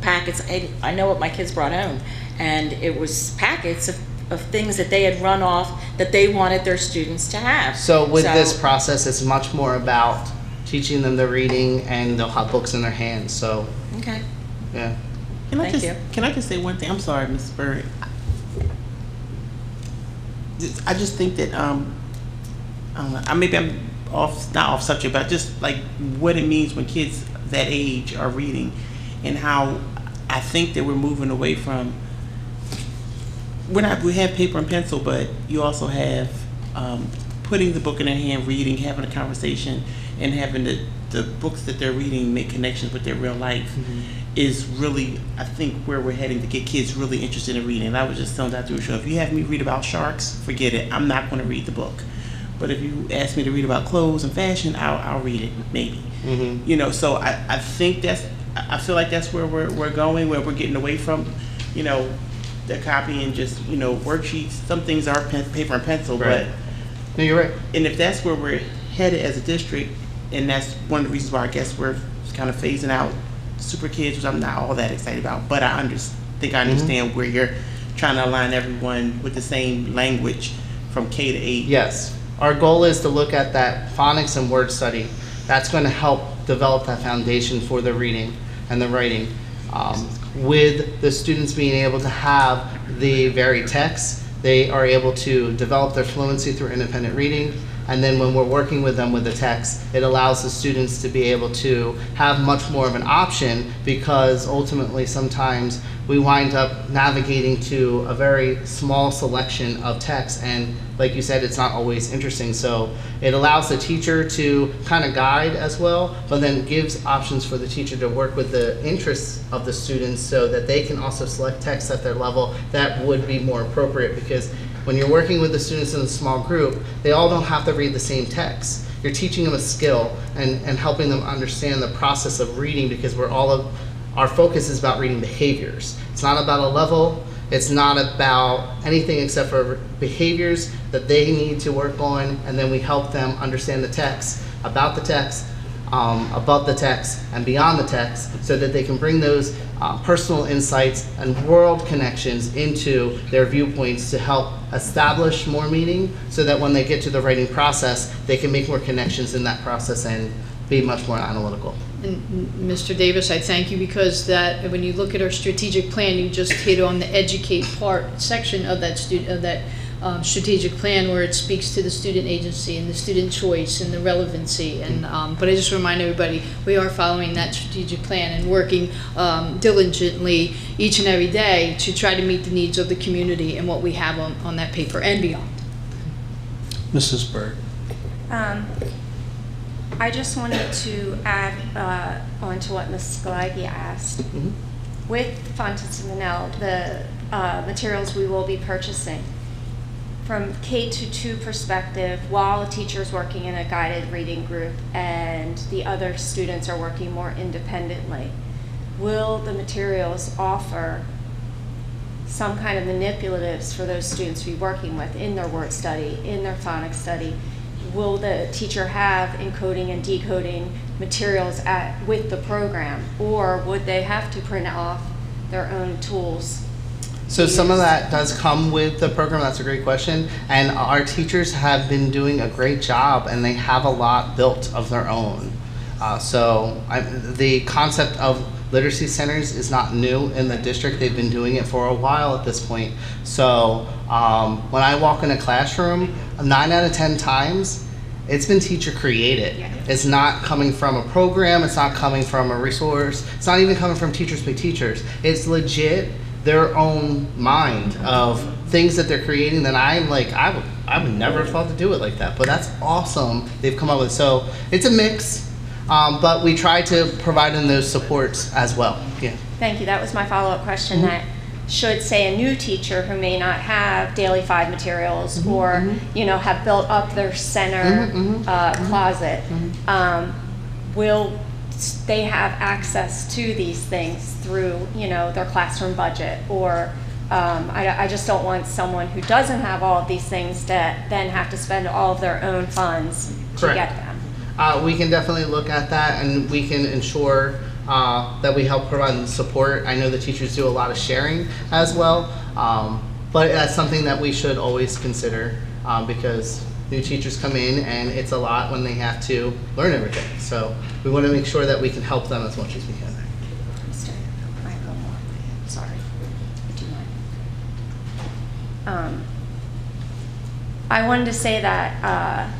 packets. I know what my kids brought home, and it was packets of things that they had run off that they wanted their students to have. So with this process, it's much more about teaching them the reading, and they'll have books in their hands. So, Okay. yeah. Thank you. Can I just say one thing? I'm sorry, Ms. Bird. I just think that I don't know. Maybe I'm not off subject, but just like what it means when kids that age are reading, and how I think that we're moving away from. We have paper and pencil, but you also have putting the book in their hand, reading, having a conversation, and having the books that they're reading make connections with their real life. Is really, I think, where we're heading to get kids really interested in reading. And I was just telling Dr. Rusho, if you have me read about sharks, forget it. I'm not going to read the book. But if you ask me to read about clothes and fashion, I'll read it, maybe. So I think I feel like that's where we're going, where we're getting away from, the copying just, worksheets. Some things are paper and pencil, Right. but. No, you're right. And if that's where we're headed as a district, and that's one of the reasons why I guess we're kind of phasing out Super Kids, which I'm not all that excited about, but I think I understand where you're trying to align everyone with the same language from K to 8. Yes. Our goal is to look at that phonics and word study. That's going to help develop that foundation for the reading and the writing. With the students being able to have the very text, they are able to develop their fluency through independent reading. And then when we're working with them with the text, it allows the students to be able to have much more of an option, because ultimately sometimes we wind up navigating to a very small selection of text, and like you said, it's not always interesting. So it allows the teacher to kind of guide as well, but then gives options for the teacher to work with the interests of the students so that they can also select text at their level that would be more appropriate. Because when you're working with the students in a small group, they all don't have to read the same text. You're teaching them a skill and helping them understand the process of reading, because our focus is about reading behaviors. It's not about a level. It's not about anything except for behaviors that they need to work on, and then we help them understand the text, about the text, above the text, and beyond the text, so that they can bring those personal insights and world connections into their viewpoints to help establish more meaning, so that when they get to the writing process, they can make more connections in that process and be much more analytical. And Mr. Davis, I thank you, because that when you look at our strategic plan, you just hit on the educate section of that strategic plan, where it speaks to the student agency and the student choice and the relevancy. And but I just remind everybody, we are following that strategic plan and working diligently each and every day to try to meet the needs of the community and what we have on that paper and beyond. Mrs. Bird. I just wanted to add on to what Ms. Scalagi asked. With Fontes and Manel, the materials we will be purchasing, from K-2 perspective, while a teacher is working in a guided reading group and the other students are working more independently, will the materials offer some kind of manipulatives for those students to be working with in their word study, in their phonics study? Will the teacher have encoding and decoding materials with the program, or would they have to print off their own tools? So some of that does come with the program. That's a great question. And our teachers have been doing a great job, and they have a lot built of their own. The concept of literacy centers is not new in the district. They've been doing it for a while at this point. So when I walk in a classroom, 9 out of 10 times, it's been teacher created. It's not coming from a program. It's not coming from a resource. It's not even coming from Teachers Pay Teachers. It's legit their own mind of things that they're creating that I'm like, I would never have thought to do it like that. But that's awesome they've come up with. So it's a mix, but we try to provide them those supports as well. Yeah. Thank you. That was my follow-up question. That should, say, a new teacher who may not have daily 5 materials or, you know, have built up their center closet, will they have access to these things through, you know, their classroom budget? Or I just don't want someone who doesn't have all of these things to then have to spend all of their own funds to Correct. get them. We can definitely look at that, and we can ensure that we help provide the support. I know the teachers do a lot of sharing as well, but that's something that we should always consider because new teachers come in and it's a lot when they have to learn everything. So we want to make sure that we can help them as much as we can. Mr. I have one more. Sorry. Do you mind? I wanted to say that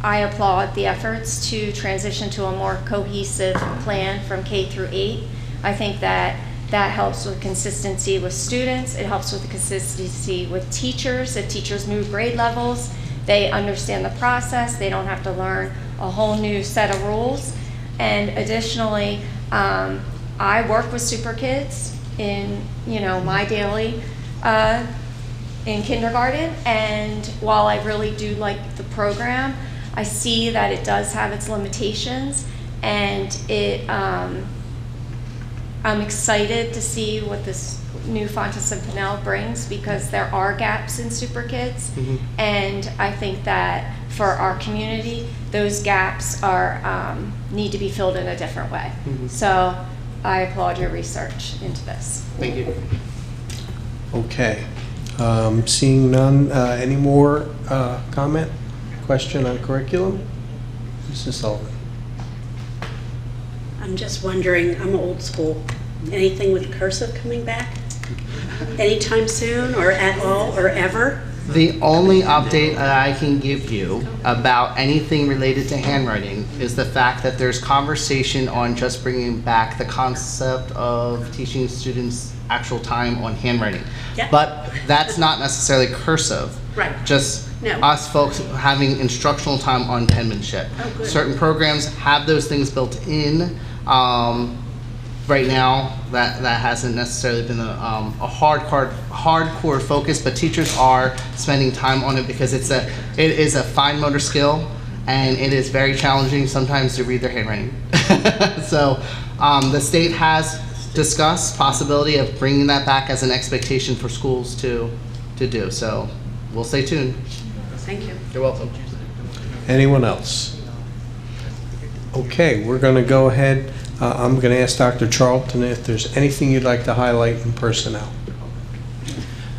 I applaud the efforts to transition to a more cohesive plan from K through 8. I think that helps with consistency with students. It helps with the consistency with teachers. If teachers move grade levels, they understand the process. They don't have to learn a whole new set of rules. And additionally, I work with super kids in, you know, my daily in kindergarten. And while I really do like the program, I see that it does have its limitations, and I'm excited to see what this new Fontes and Pinnell brings, because there are gaps in Super Kids, and I think that for our community, those gaps are need to be filled in a different way. So I applaud your research into this. Thank you. Okay. Seeing none, any more comment? Question on curriculum? Mrs. Sullivan. I'm just wondering, I'm old school. Anything with cursive coming back? Anytime soon, or at all, or ever? The only update that I can give you about anything related to handwriting is the fact that there's conversation on just bringing back the concept of teaching students actual time on handwriting. Yep. But that's not necessarily cursive. Right. Just No. us folks having instructional time on penmanship. Oh, good. Certain programs have those things built in. Right now, that hasn't necessarily been a hardcore focus, but teachers are spending time on it because it is a fine motor skill, and it is very challenging sometimes to read their handwriting. So the state has discussed possibility of bringing that back as an expectation for schools to do. So we'll stay tuned. Thank you. You're welcome. Anyone else? Okay, we're going to go ahead. I'm going to ask Dr. Charlton if there's anything you'd like to highlight in personnel.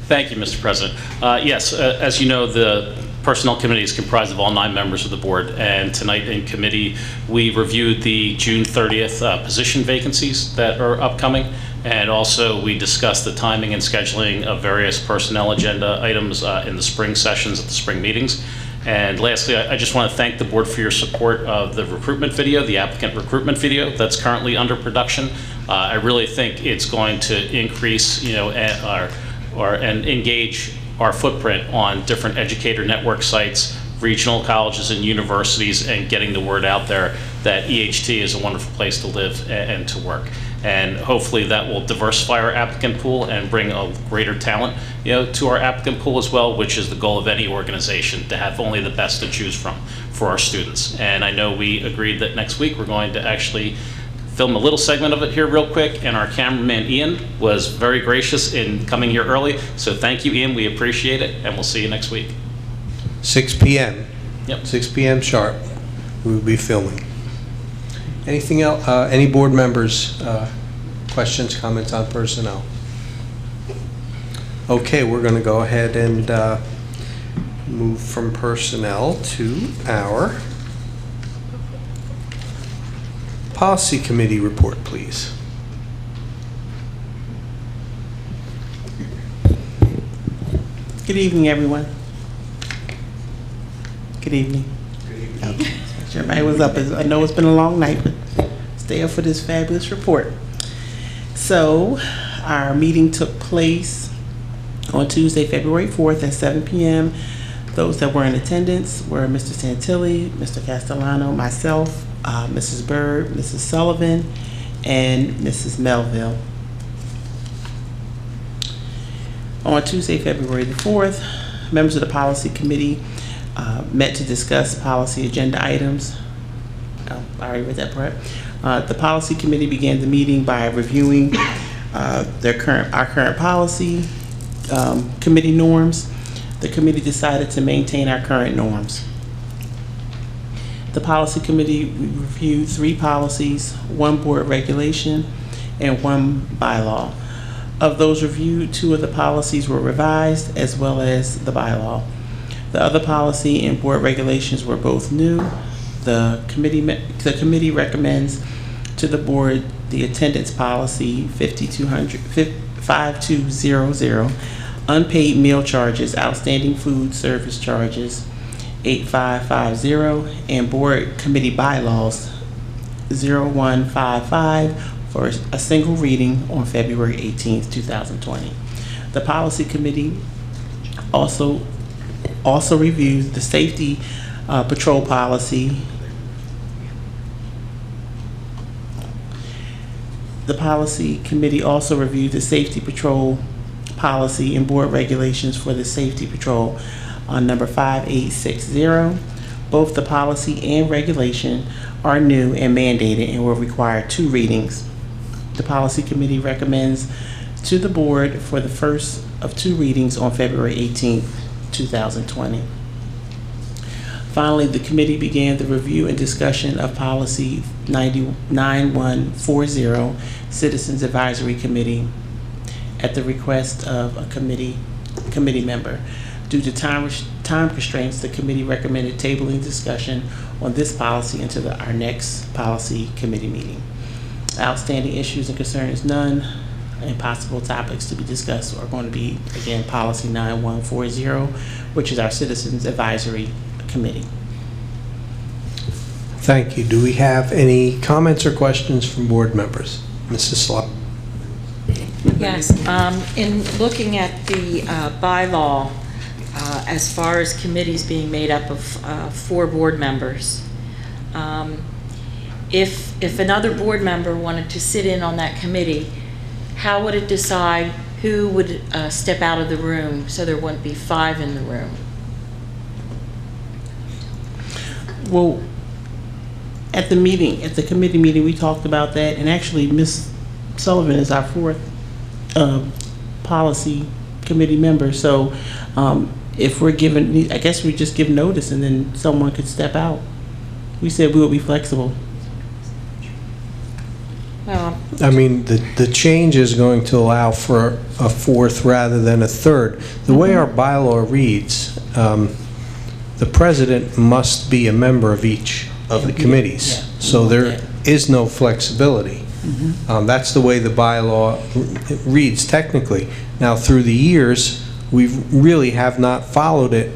Thank you, Mr. President. Yes, as you know, the Personnel Committee is comprised of all 9 members of the board, and tonight in committee we reviewed the June 30th position vacancies that are upcoming, and also we discussed the timing and scheduling of various personnel agenda items in the spring sessions at the spring meetings. And lastly, I just want to thank the board for your support of the recruitment video, the applicant recruitment video that's currently under production. I really think it's going to increase, you know, and engage our footprint on different educator network sites, regional colleges and universities, and getting the word out there that EHT is a wonderful place to live and to work. And hopefully that will diversify our applicant pool and bring a greater talent, you know, to our applicant pool as well, which is the goal of any organization, to have only the best to choose from for our students. And I know we agreed that next week we're going to actually film a little segment of it here real quick, and our cameraman Ian was very gracious in coming here early. So thank you, Ian, we appreciate it, and we'll see you next week. 6 p.m. Yep. 6 p.m. sharp. We will be filming. Anything else? Any board members? Questions, comments on personnel? Okay, we're going to go ahead and move from personnel to our policy committee report, please. Good evening, everyone. Good evening. Okay. Everybody was up. I know it's been a long night, but stay up for this fabulous report. So, our meeting took place On Tuesday, February 4th at 7 p.m., those that were in attendance were Mr. Santilli, Mr. Castellano, myself, Mrs. Byrd, Mrs. Sullivan, and Mrs. Melville. On Tuesday, February the 4th, members of the Policy Committee met to discuss policy agenda items. Oh, I already read that part. The Policy Committee began the meeting by reviewing our current policy committee norms. The committee decided to maintain our current norms. The Policy Committee reviewed 3 policies, 1 board regulation, and 1 bylaw. Of those reviewed, 2 of the policies were revised, as well as the bylaw. The other policy and board regulations were both new. The committee recommends to the board the attendance policy 5200, unpaid meal charges, outstanding food service charges 8550, and board committee bylaws 0155 for a single reading on February 18th, 2020. The Policy Committee also reviewed the safety patrol policy. The Policy Committee also reviewed the safety patrol policy and board regulations for the safety patrol on number 5860. Both the policy and regulation are new and mandated and will require 2 readings. The Policy Committee recommends to the board for the first of 2 readings on February 18th, 2020. Finally, the committee began the review and discussion of Policy 9140, Citizens Advisory Committee, at the request of a committee member. Due to time constraints, the committee recommended tabling discussion on this policy until our next Policy Committee meeting. Outstanding issues and concerns, none, and possible topics to be discussed are going to be, again, Policy 9140, which is our Citizens Advisory Committee. Thank you. Do we have any comments or questions from board members? Mrs. Slaughter. Yes, in looking at the bylaw, as far as committees being made up of 4 board members, if another board member wanted to sit in on that committee, how would it decide who would step out of the room so there wouldn't be 5 in the room? Well, at the committee meeting, we talked about that, and actually, Ms. Sullivan is our 4th policy committee member. So, if we're given, I guess we just give notice, and then someone could step out. We said we would be flexible. Well, I mean, the change is going to allow for a 4th rather than a 3rd. The way our bylaw reads, the president must be a member of each of the committees. Yeah. So there is no flexibility. That's the way the bylaw reads technically. Now, through the years, we really have not followed it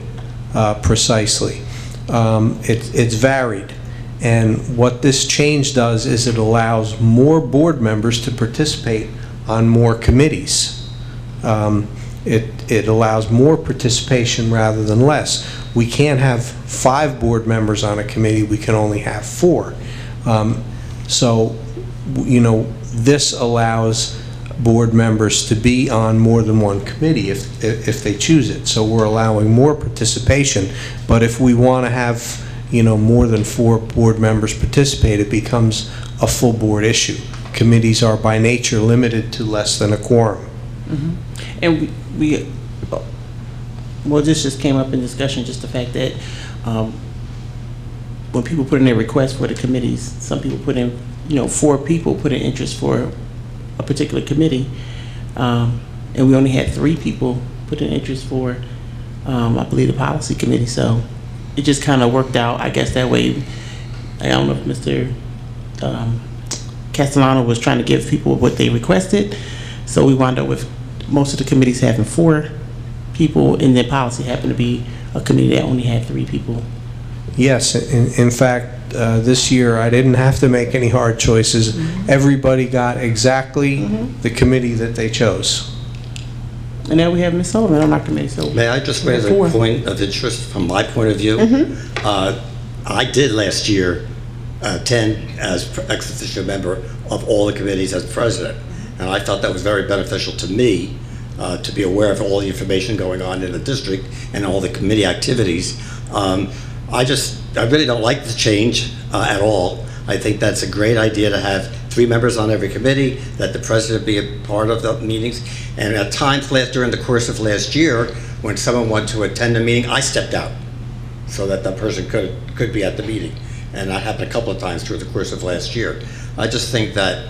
precisely. It's varied. And what this change does is it allows more board members to participate on more committees. It allows more participation rather than less. We can't have 5 board members on a committee, we can only have 4. So, you know, this allows board members to be on more than one committee if they choose it. So we're allowing more participation. But if we want to have, you know, more than 4 board members participate, it becomes a full board issue. Committees are by nature limited to less than a quorum. And well, this just came up in discussion, just the fact that when people put in their request for the committees, some people put in, you know, 4 people put in interest for a particular committee, and we only had 3 people put in interest for, I believe, the Policy Committee. So it just kind of worked out, I guess, that way. I don't know if Mr. Castellano was trying to give people what they requested, so we wound up with most of the committees having 4 people, and then policy happened to be a committee that only had 3 people. Yes, in fact, this year I didn't have to make any hard choices. Everybody got exactly the committee that they chose. And now we have Ms. Sullivan on our committee, so. May I just raise a Four. point of interest from my point of view? I did last year attend as ex officio member of all the committees as president, and I thought that was very beneficial to me to be aware of all the information going on in the district and all the committee activities. I really don't like the change at all. I think that's a great idea to have 3 members on every committee, that the president be a part of the meetings. And at times during the course of last year, when someone wanted to attend a meeting, I stepped out so that that person could be at the meeting. And that happened a couple of times through the course of last year. I just think that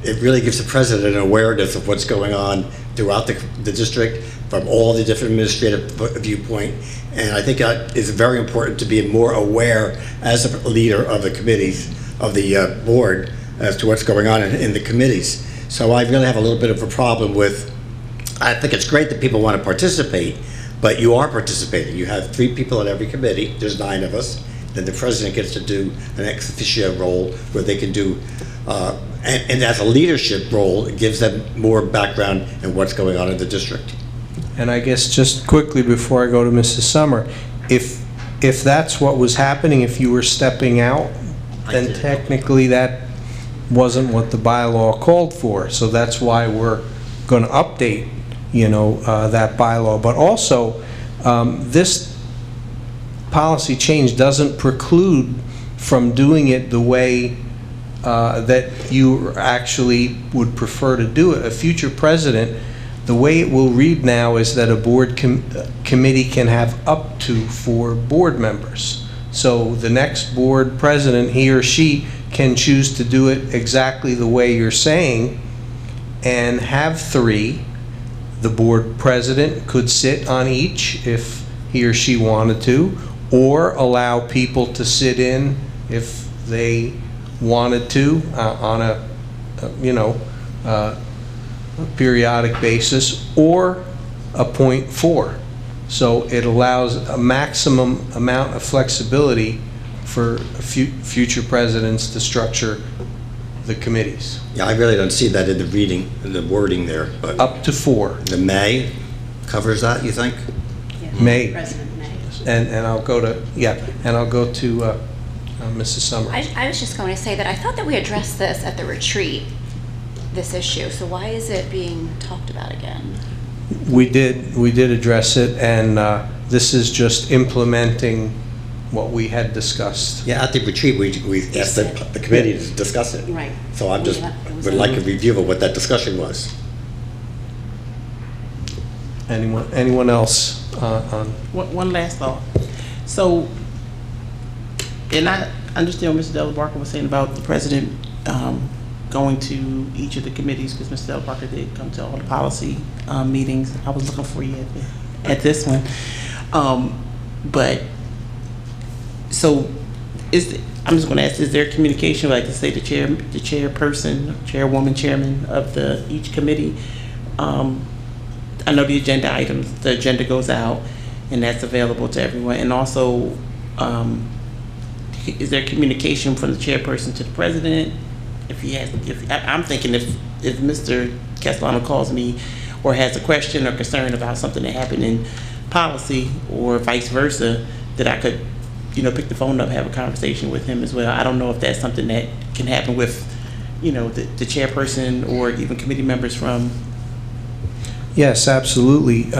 it really gives the president an awareness of what's going on throughout the district from all the different administrative viewpoint. And I think that is very important to be more aware as a leader of the committees, of the board, as to what's going on in the committees. So I really have a little bit of a problem with, I think it's great that people want to participate, but you are participating. You have 3 people on every committee, there's 9 of us, then the president gets to do an ex officio role where they can do, and as a leadership role, it gives them more background in what's going on in the district. And I guess just quickly before I go to Mrs. Summer, if that's what was happening, if you were stepping out, then technically that wasn't what the bylaw called for. So that's why we're going to update, that bylaw. But also, this policy change doesn't preclude from doing it the way that you actually would prefer to do it. A future president, the way it will read now is that a board committee can have up to 4 board members. So the next board president, he or she, can choose to do it exactly the way you're saying and have 3. The board president could sit on each if he or she wanted to, or allow people to sit in if they wanted to on a periodic basis, or appoint 4. So it allows a maximum amount of flexibility for future presidents to structure the committees. Yeah, I really don't see that in the wording there, but Up to 4. the May covers that, you think? May. President May. And I'll go to, Mrs. Summer. I was just going to say that I thought that we addressed this at the retreat, this issue, so why is it being talked about again? We did address it, and this is just implementing what we had discussed. Yeah, at the retreat, we asked the committee to discuss it. Right. So I just would like a review of what that discussion was. Anyone else on? One last thought. So, and I understand what Mr. Della Barker was saying about the president going to each of the committees, because Mr. Della Barker did come to all the policy meetings. I was looking for you at this one. But, so, I'm just going to ask, is there communication, like to say the chairperson, chairwoman, chairman of each committee? I know the agenda items, the agenda goes out, and that's available to everyone. And also, is there communication from the chairperson to the president? I'm thinking if Mr. Castellano calls me or has a question or concern about something that happened in policy, or vice versa, that I could, pick the phone up, have a conversation with him as well. I don't know if that's something that can happen with, the chairperson or even committee members from. Yes, absolutely.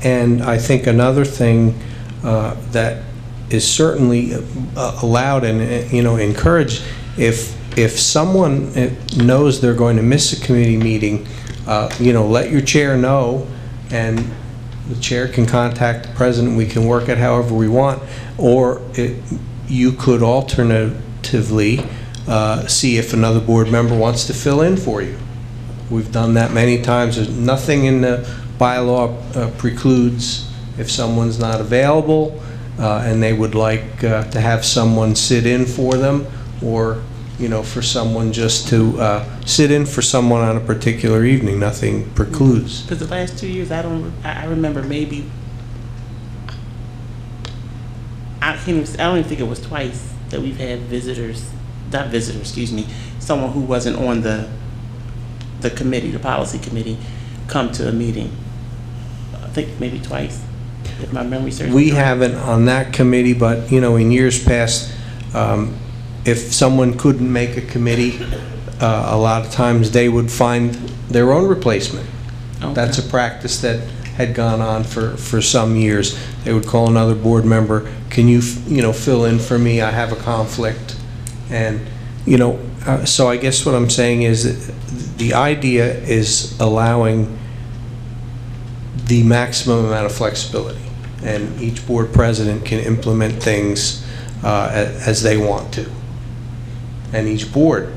And I think another thing that is certainly allowed and encouraged, if someone knows they're going to miss a committee meeting, let your chair know, and the chair can contact the president. We can work it however we want, or you could alternatively see if another board member wants to fill in for you. We've done that many times. There's nothing in the bylaw precludes if someone's not available and they would like to have someone sit in for them, or for someone just to sit in for someone on a particular evening. Nothing precludes. Because the last 2 years, I remember maybe, I don't even think it was twice that we've had someone who wasn't on the committee, the policy committee, come to a meeting. think maybe twice, if my memory serves me We correct. haven't on that committee, but, you know, in years past, if someone couldn't make a committee, a lot of times they would find their own replacement. Okay. That's a practice that had gone on for some years. They would call another board member, can you, you know, fill in for me, I have a conflict. And, you know, so I guess what I'm saying is that the idea is allowing the maximum amount of flexibility. And each board president can implement things as they want to. And each board,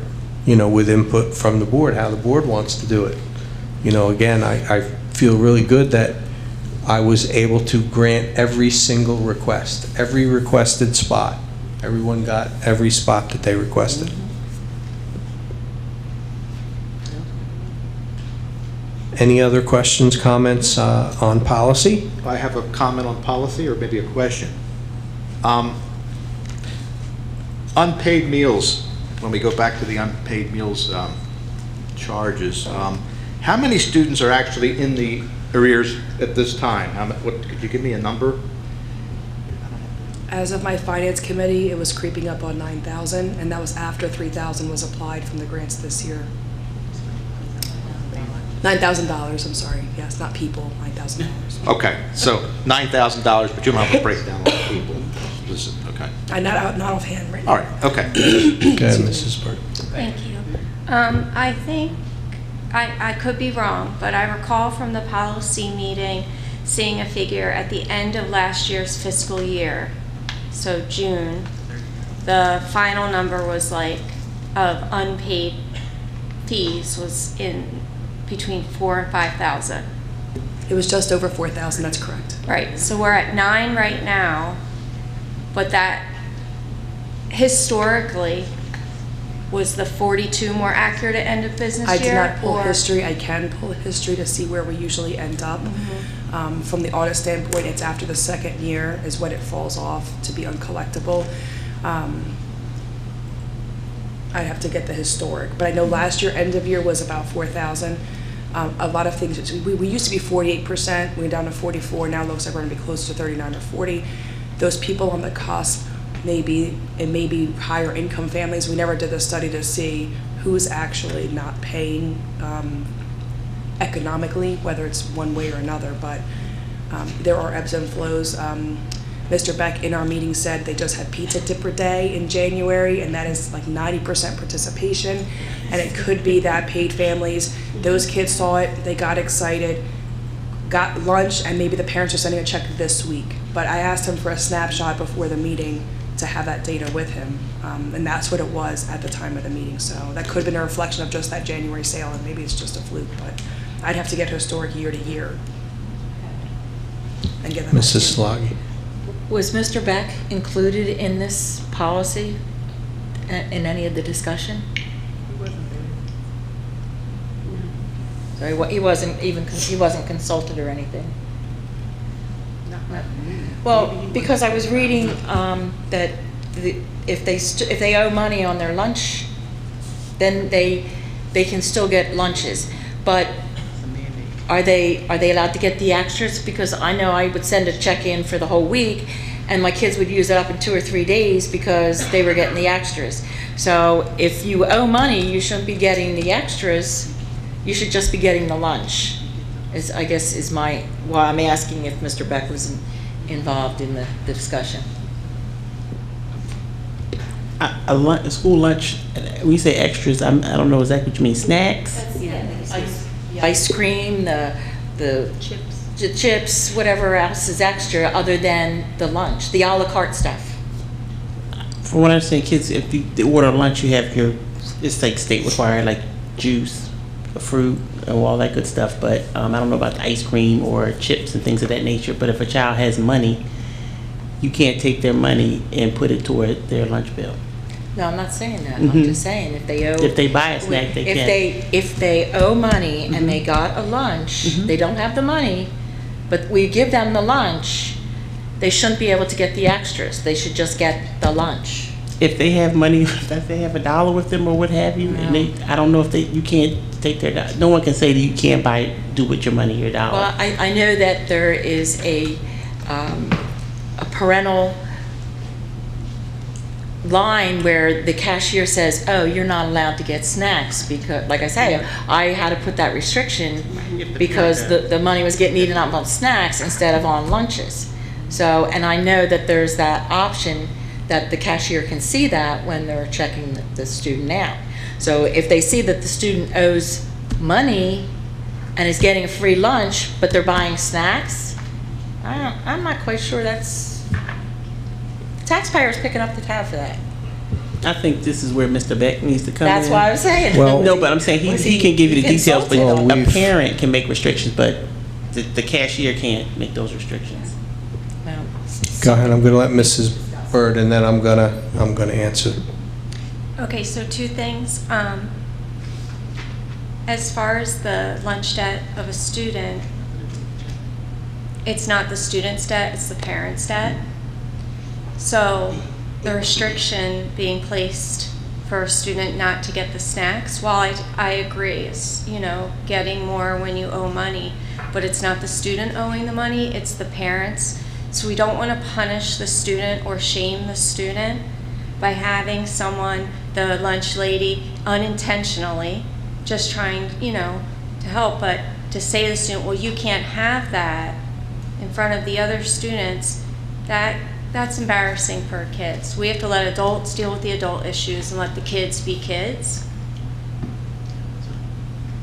you know, with input from the board, how the board wants to do it. You know, again, I feel really good that I was able to grant every single request, every requested spot. Everyone got every spot that they requested. Any other questions, comments on policy? I have a comment on policy, or maybe a question. Unpaid meals, when we go back to the unpaid meals charges, how many students are actually in the arrears at this time? Could you give me a number? As of my finance committee, it was creeping up on 9,000, and that was after 3,000 was applied from the grants this year. $9,000, I'm sorry. Yes, not people, $9,000. Okay, so $9,000, but you don't have a breakdown on people. Okay. Not offhand right now. All right, okay. Okay, Mrs. Burke. Thank you. I think, I could be wrong, but I recall from the policy meeting seeing a figure at the end of last year's fiscal year, so June, the final number was like, of unpaid fees was in between 4,000 and 5,000. It was just over 4,000, that's correct. Right, so we're at 9 right now, but that historically, was the 42 more accurate at end of business year? I did not pull or- history. I can pull history to see where we usually end up. From the audit standpoint, it's after the second year is when it falls off to be uncollectible. I'd have to get the historic, but I know last year, end of year was about 4,000. A lot of things, we used to be 48%, we went down to 44, now it looks like we're gonna be close to 39 or 40. Those people on the cusp, it may be higher income families. We never did the study to see who's actually not paying economically, whether it's one way or another, but there are ebbs and flows. Mr. Beck in our meeting said they just had pizza dipper day in January, and that is like 90% participation, and it could be that paid families, those kids saw it, they got excited, got lunch, and maybe the parents are sending a check this week. But I asked him for a snapshot before the meeting to have that data with him, and that's what it was at the time of the meeting. So that could have been a reflection of just that January sale, and maybe it's just a fluke, but I'd have to get historic year to year and get that. Mrs. Sloggy. Was Mr. Beck included in this policy, in any of the discussion? Sorry, he wasn't consulted or anything? Well, because I was reading that if they owe money on their lunch, then they can still get lunches. But are they allowed to get the extras? Because I know I would send a check in for the whole week, and my kids would use it up in 2 or 3 days because they were getting the extras. So if you owe money, you shouldn't be getting the extras. You should just be getting the lunch. I'm asking if Mr. Beck was involved in the discussion. A school lunch, we say extras, I don't know exactly what you mean, snacks? Ice cream, the chips, whatever else is extra other than the lunch, the a la carte stuff. From what I understand, kids, if you order lunch, you have it's like state required, like juice, fruit, and all that good stuff. But I don't know about the ice cream or chips and things of that nature. But if a child has money, you can't take their money and put it toward their lunch bill. No, I'm not saying that. I'm just saying if they owe. If they buy a snack, they can. If they owe money and they got a lunch, they don't have the money, but we give them the lunch, they shouldn't be able to get the extras. They should just get the lunch. if they have money, if they have $1 with them or what have you, and I don't know if you can't take their dollar. No one can say that you can't do with your money your dollar. Well, I know that there is a parental line where the cashier says, oh, you're not allowed to get snacks, because, like I say, I had to put that restriction because the money was getting eaten up on snacks instead of on lunches. So, and I know that there's that option that the cashier can see that when they're checking the student out. So if they see that the student owes money and is getting a free lunch, but they're buying snacks, I'm not quite sure that's, the taxpayer's picking up the tab for that. I think this is where Mr. Beck needs to come in. That's why I was saying. Well- No, but I'm saying he can give you the details, but insulted Well, a we've- parent can make restrictions, but the cashier can't make those restrictions. Well, Go ahead, I'm going to let Mrs. Bird, and then I'm gonna answer. Okay, so two things. As far as the lunch debt of a student, it's not the student's debt, it's the parent's debt. So the restriction being placed for a student not to get the snacks, while I agree, is, getting more when you owe money, but it's not the student owing the money, it's the parents. So we don't want to punish the student or shame the student by having someone, the lunch lady, unintentionally, just trying, to help, but to say to the student, well, you can't have that in front of the other students, that's embarrassing for kids. We have to let adults deal with the adult issues and let the kids be kids.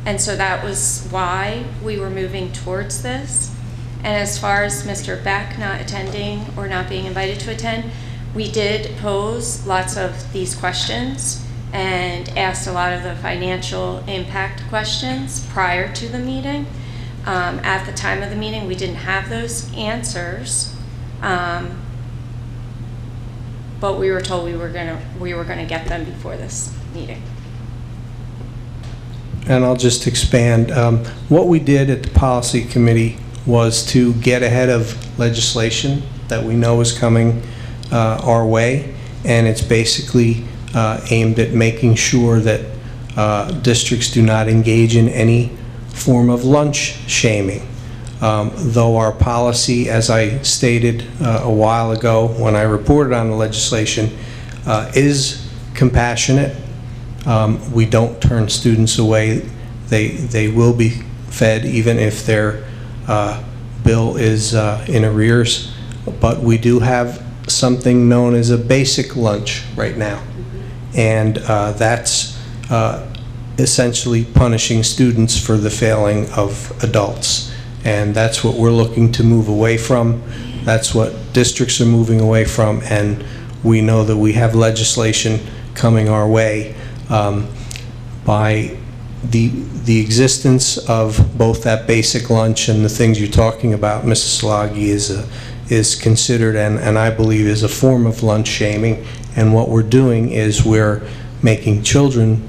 And so that was why we were moving towards this. And as far as Mr. Beck not attending or not being invited to attend, we did pose lots of these questions and asked a lot of the financial impact questions prior to the meeting. At the time of the meeting, we didn't have those answers, but we were told we were gonna get them before this meeting. And I'll just expand. What we did at the policy committee was to get ahead of legislation that we know is coming our way, and it's basically aimed at making sure that districts do not engage in any form of lunch shaming. Though our policy, as I stated a while ago when I reported on the legislation, is compassionate. We don't turn students away. They will be fed even if their bill is in arrears, but we do have something known as a basic lunch right now, and that's essentially punishing students for the failing of adults, and that's what we're looking to move away from. That's what districts are moving away from, and we know that we have legislation coming our way by the existence of both that basic lunch and the things you're talking about, Mrs. Salagi, is considered and I believe is a form of lunch shaming. And what we're doing is we're making children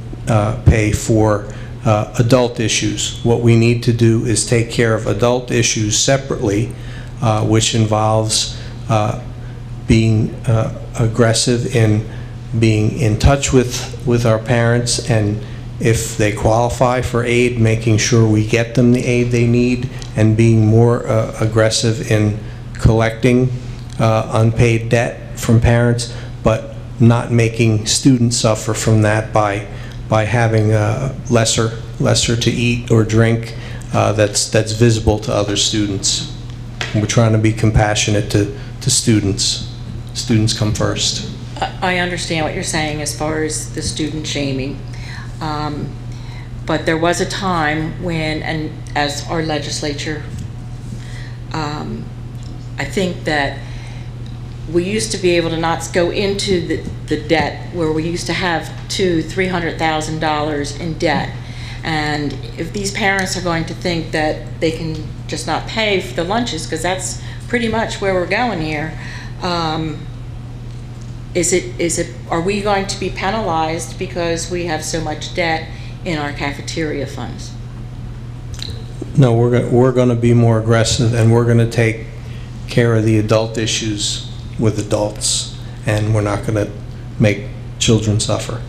pay for adult issues. What we need to do is take care of adult issues separately, which involves being aggressive in being in touch with our parents, and if they qualify for aid, making sure we get them the aid they need, and being more aggressive in collecting unpaid debt from parents, but not making students suffer from that by having lesser to eat or drink that's visible to other students. And we're trying to be compassionate to students. Students come first. I understand what you're saying as far as the student shaming. But there was a time when, and as our legislature, I think that we used to be able to not go into the debt where we used to have $200,000-$300,000 in debt. And if these parents are going to think that they can just not pay for the lunches, because that's pretty much where we're going here, are we going to be penalized because we have so much debt in our cafeteria funds? No, we're going to be more aggressive, and we're going to take care of the adult issues with adults, and we're not going to make children suffer.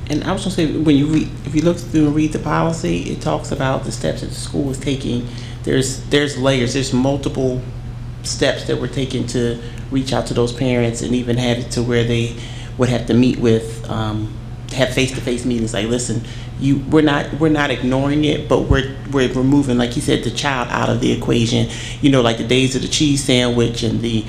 And I was gonna say, when you read, if you look through and read the policy, it talks about the steps that the school is taking. There's layers, there's multiple steps that we're taking to reach out to those parents, and even have it to where they would have to meet with, have face-to-face meetings, like, listen, we're not ignoring it, but we're removing, like you said, the child out of the equation. You know, like the days of the cheese sandwich and the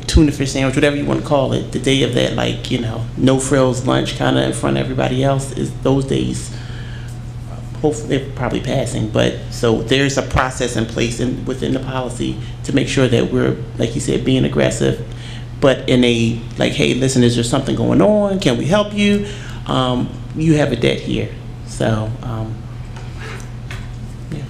tuna fish sandwich, whatever you want to call it, the day of that, like, you know, no frills lunch kind of in front of everybody else, is those days, hopefully they're probably passing. But so there's a process in place within the policy to make sure that we're, like you said, being aggressive, but in a, like, hey, listen, is there something going on? Can we help you? You have a debt here. So, yeah.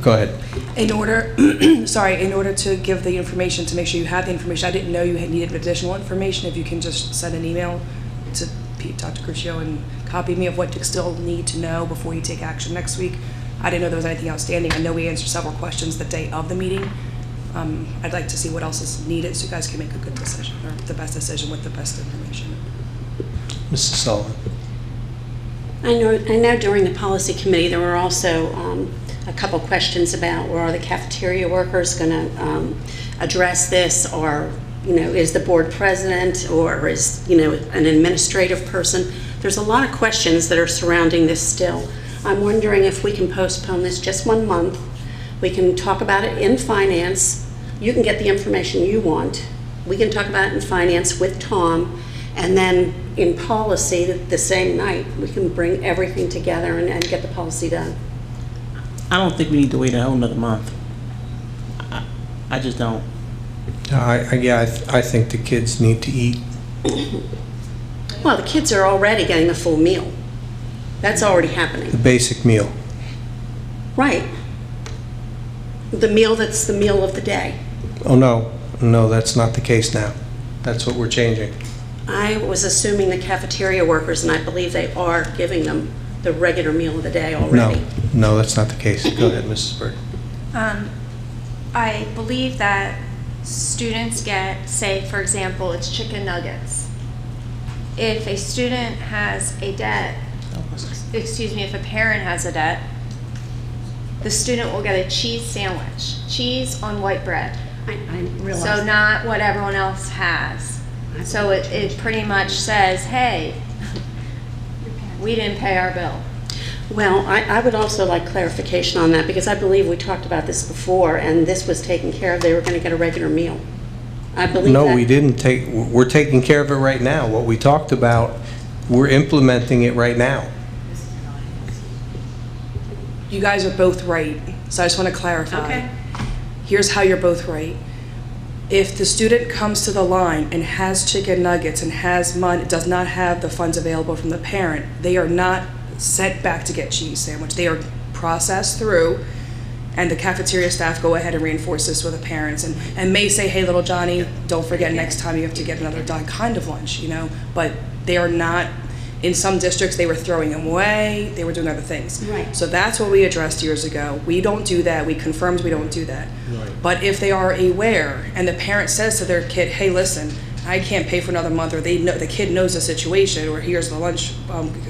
Go ahead. In order, in order to give the information, to make sure you have the information, I didn't know you had needed additional information. If you can just send an email to Dr. Crucio and copy me of what you still need to know before you take action next week. I didn't know there was anything outstanding. I know we answered several questions the day of the meeting. I'd like to see what else is needed so you guys can make a good decision, or the best decision with the best information. Mrs. Sullivan. I know during the policy committee, there were also a couple questions about, well, are the cafeteria workers going to address this, or, you know, is the board president, or is, you know, an administrative person? There's a lot of questions that are surrounding this still. I'm wondering if we can postpone this just 1 month. We can talk about it in finance. You can get the information you want. We can talk about it in finance with Tom, and then in policy the same night, we can bring everything together and get the policy done. I don't think we need to wait a whole nother month. I just don't. I think the kids need to eat. Well, the kids are already getting the full meal. That's already happening. The basic meal. Right. The meal that's the meal of the day. Oh, no, that's not the case now. That's what we're changing. I was assuming the cafeteria workers, and I believe they are giving them the regular meal of the day already. No, that's not the case. Go ahead, Mrs. Bird. I believe that students get, say, for example, it's chicken nuggets. If a student has a debt, if a parent has a debt, the student will get a cheese sandwich, cheese on white bread. I realize. So not what everyone else has. So it pretty much says, hey, we didn't pay our bill. Well, I would also like clarification on that, because I believe we talked about this before, and this was taken care of. They were going to get a regular meal. I believe No, that. we didn't we're taking care of it right now. What we talked about, we're implementing it right now. You guys are both right, so I just want to clarify. Okay. Here's how you're both right. If the student comes to the line and has chicken nuggets and has money, does not have the funds available from the parent, they are not sent back to get cheese sandwich. They are processed through, and the cafeteria staff go ahead and reinforce this with the parents and may say, hey, little Johnny, don't forget next time you have to get another kind of lunch, you know, but they are not. In some districts, they were throwing them away. They were doing other things. Right. So that's what we addressed years ago. We don't do that. We confirmed we don't do that. Right. But if they are aware and the parent says to their kid, hey, listen, I can't pay for another month, or they know, the kid knows the situation, or here's the lunch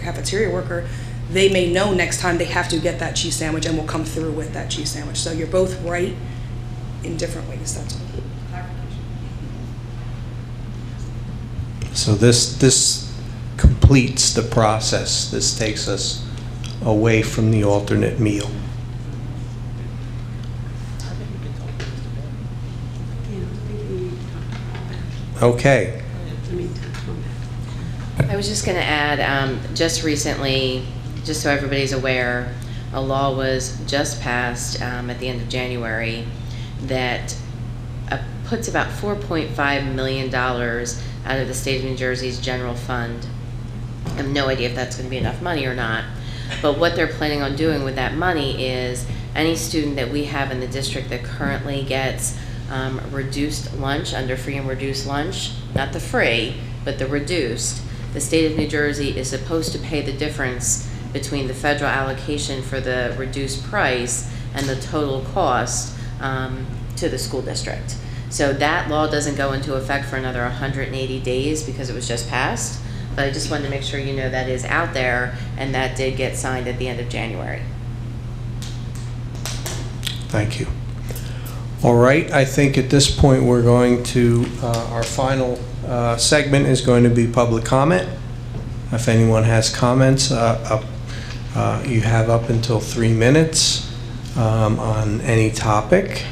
cafeteria worker, they may know next time they have to get that cheese sandwich and will come through with that cheese sandwich. So you're both right in different ways. That's all. So this completes the process. This takes us away from the alternate meal. Okay. I was just going to add, just recently, just so everybody's aware, a law was just passed at the end of January that puts about $4.5 million out of the state of New Jersey's general fund. I have no idea if that's going to be enough money or not, but what they're planning on doing with that money is any student that we have in the district that currently gets reduced lunch, under free and reduced lunch, not the free, but the reduced, the state of New Jersey is supposed to pay the difference between the federal allocation for the reduced price and the total cost to the school district. So that law doesn't go into effect for another 180 days because it was just passed. But I just wanted to make sure you know that is out there, and that did get signed at the end of January. Thank you. All right, I think at this point we're going to, our final segment is going to be public comment. If anyone has comments, you have up until 3 minutes on any topic.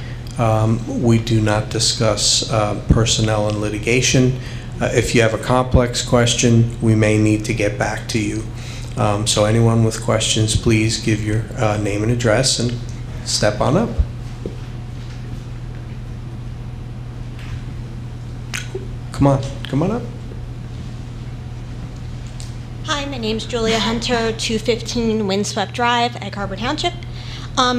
We do not discuss personnel and litigation. If you have a complex question, we may need to get back to you. So anyone with questions, please give your name and address and step on up. Come on up. Hi, my name's Julia Hunter, 215 Windswept Drive, Egg Harbor Township.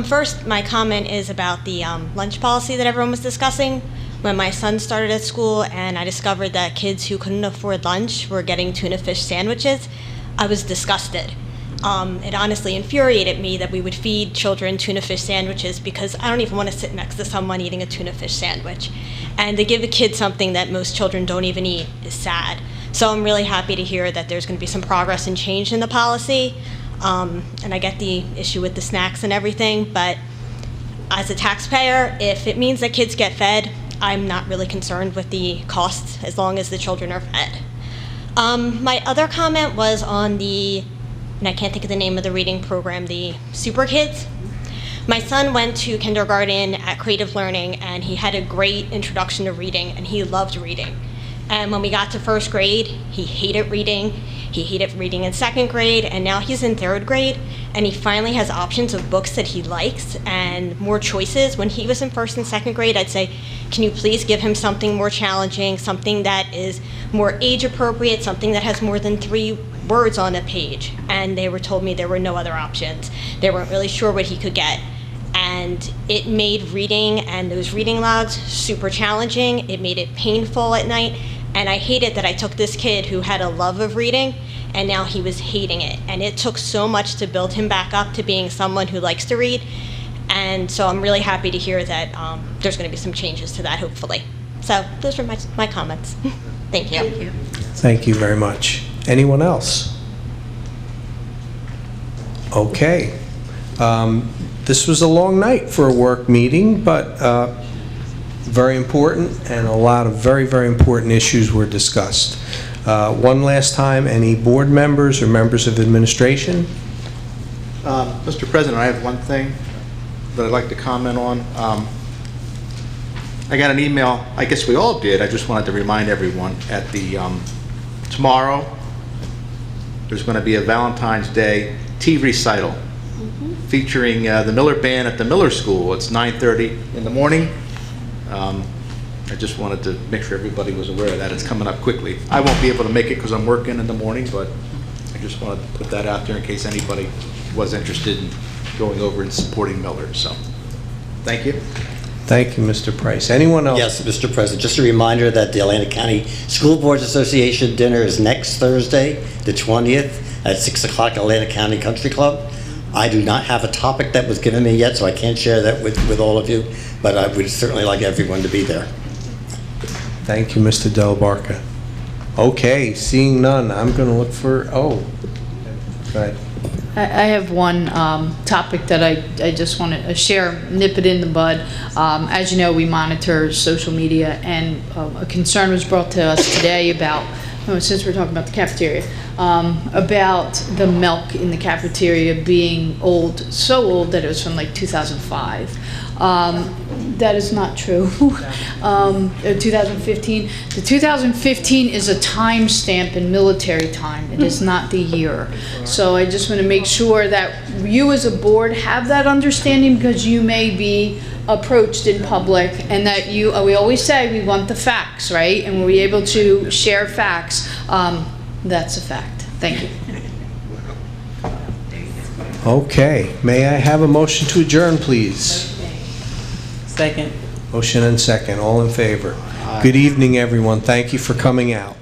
First, my comment is about the lunch policy that everyone was discussing. When my son started at school and I discovered that kids who couldn't afford lunch were getting tuna fish sandwiches, I was disgusted. It honestly infuriated me that we would feed children tuna fish sandwiches because I don't even want to sit next to someone eating a tuna fish sandwich. And to give a kid something that most children don't even eat is sad. So I'm really happy to hear that there's going to be some progress and change in the policy. And I get the issue with the snacks and everything, but as a taxpayer, if it means that kids get fed, I'm not really concerned with the costs as long as the children are fed. My other comment was on the, and I can't think of the name of the reading program, the Super Kids. My son went to kindergarten at Creative Learning and he had a great introduction to reading and he loved reading. And when we got to first grade, he hated reading. He hated reading in second grade, and now he's in third grade, and he finally has options of books that he likes and more choices. When he was in first and second grade, I'd say, can you please give him something more challenging, something that is more age appropriate, something that has more than 3 words on a page? And they were told me there were no other options. They weren't really sure what he could get. And it made reading and those reading logs super challenging. It made it painful at night. And I hated that I took this kid who had a love of reading and now he was hating it. And it took so much to build him back up to being someone who likes to read. And so I'm really happy to hear that there's going to be some changes to that, hopefully. So those are my comments. Thank you. Thank you. Thank you very much. Anyone else? Okay. This was a long night for a work meeting, but very important, and a lot of very, very important issues were discussed. One last time, any board members or members of administration? Mr. President, I have one thing that I'd like to comment on. I got an email, I guess we all did, I just wanted to remind everyone, at the, tomorrow, there's going to be a Valentine's Day tea recital featuring the Miller Band at the Miller School. It's 9:30 in the morning. I just wanted to make sure everybody was aware of that. It's coming up quickly. I won't be able to make it because I'm working in the morning, but I just wanted to put that out there in case anybody was interested in going over and supporting Miller. So, thank you. Thank you, Mr. Price. Anyone else? Yes, Mr. President, just a reminder that the Atlantic County School Boards Association dinner is next Thursday, the 20th, at 6 o'clock at Atlantic County Country Club. I do not have a topic that was given me yet, so I can't share that with all of you, but I would certainly like everyone to be there. Thank you, Mr. Del Barca. Okay, seeing none, I'm going to look for, oh, go ahead. I have one topic that I just want to share, nip it in the bud. As you know, we monitor social media, and a concern was brought to us today about, since we're talking about the cafeteria, about the milk in the cafeteria being old, so old that it was from like 2005. That is not true. 2015. The 2015 is a time stamp in military time. It is not the year. So I just want to make sure that you as a board have that understanding, because you may be approached in public, and that you, we always say we want the facts, right? And when we're able to share facts, that's a fact. Thank you. Okay, may I have a motion to adjourn, please? Second. Motion and second, all in favor. Good evening, everyone. Thank you for coming out.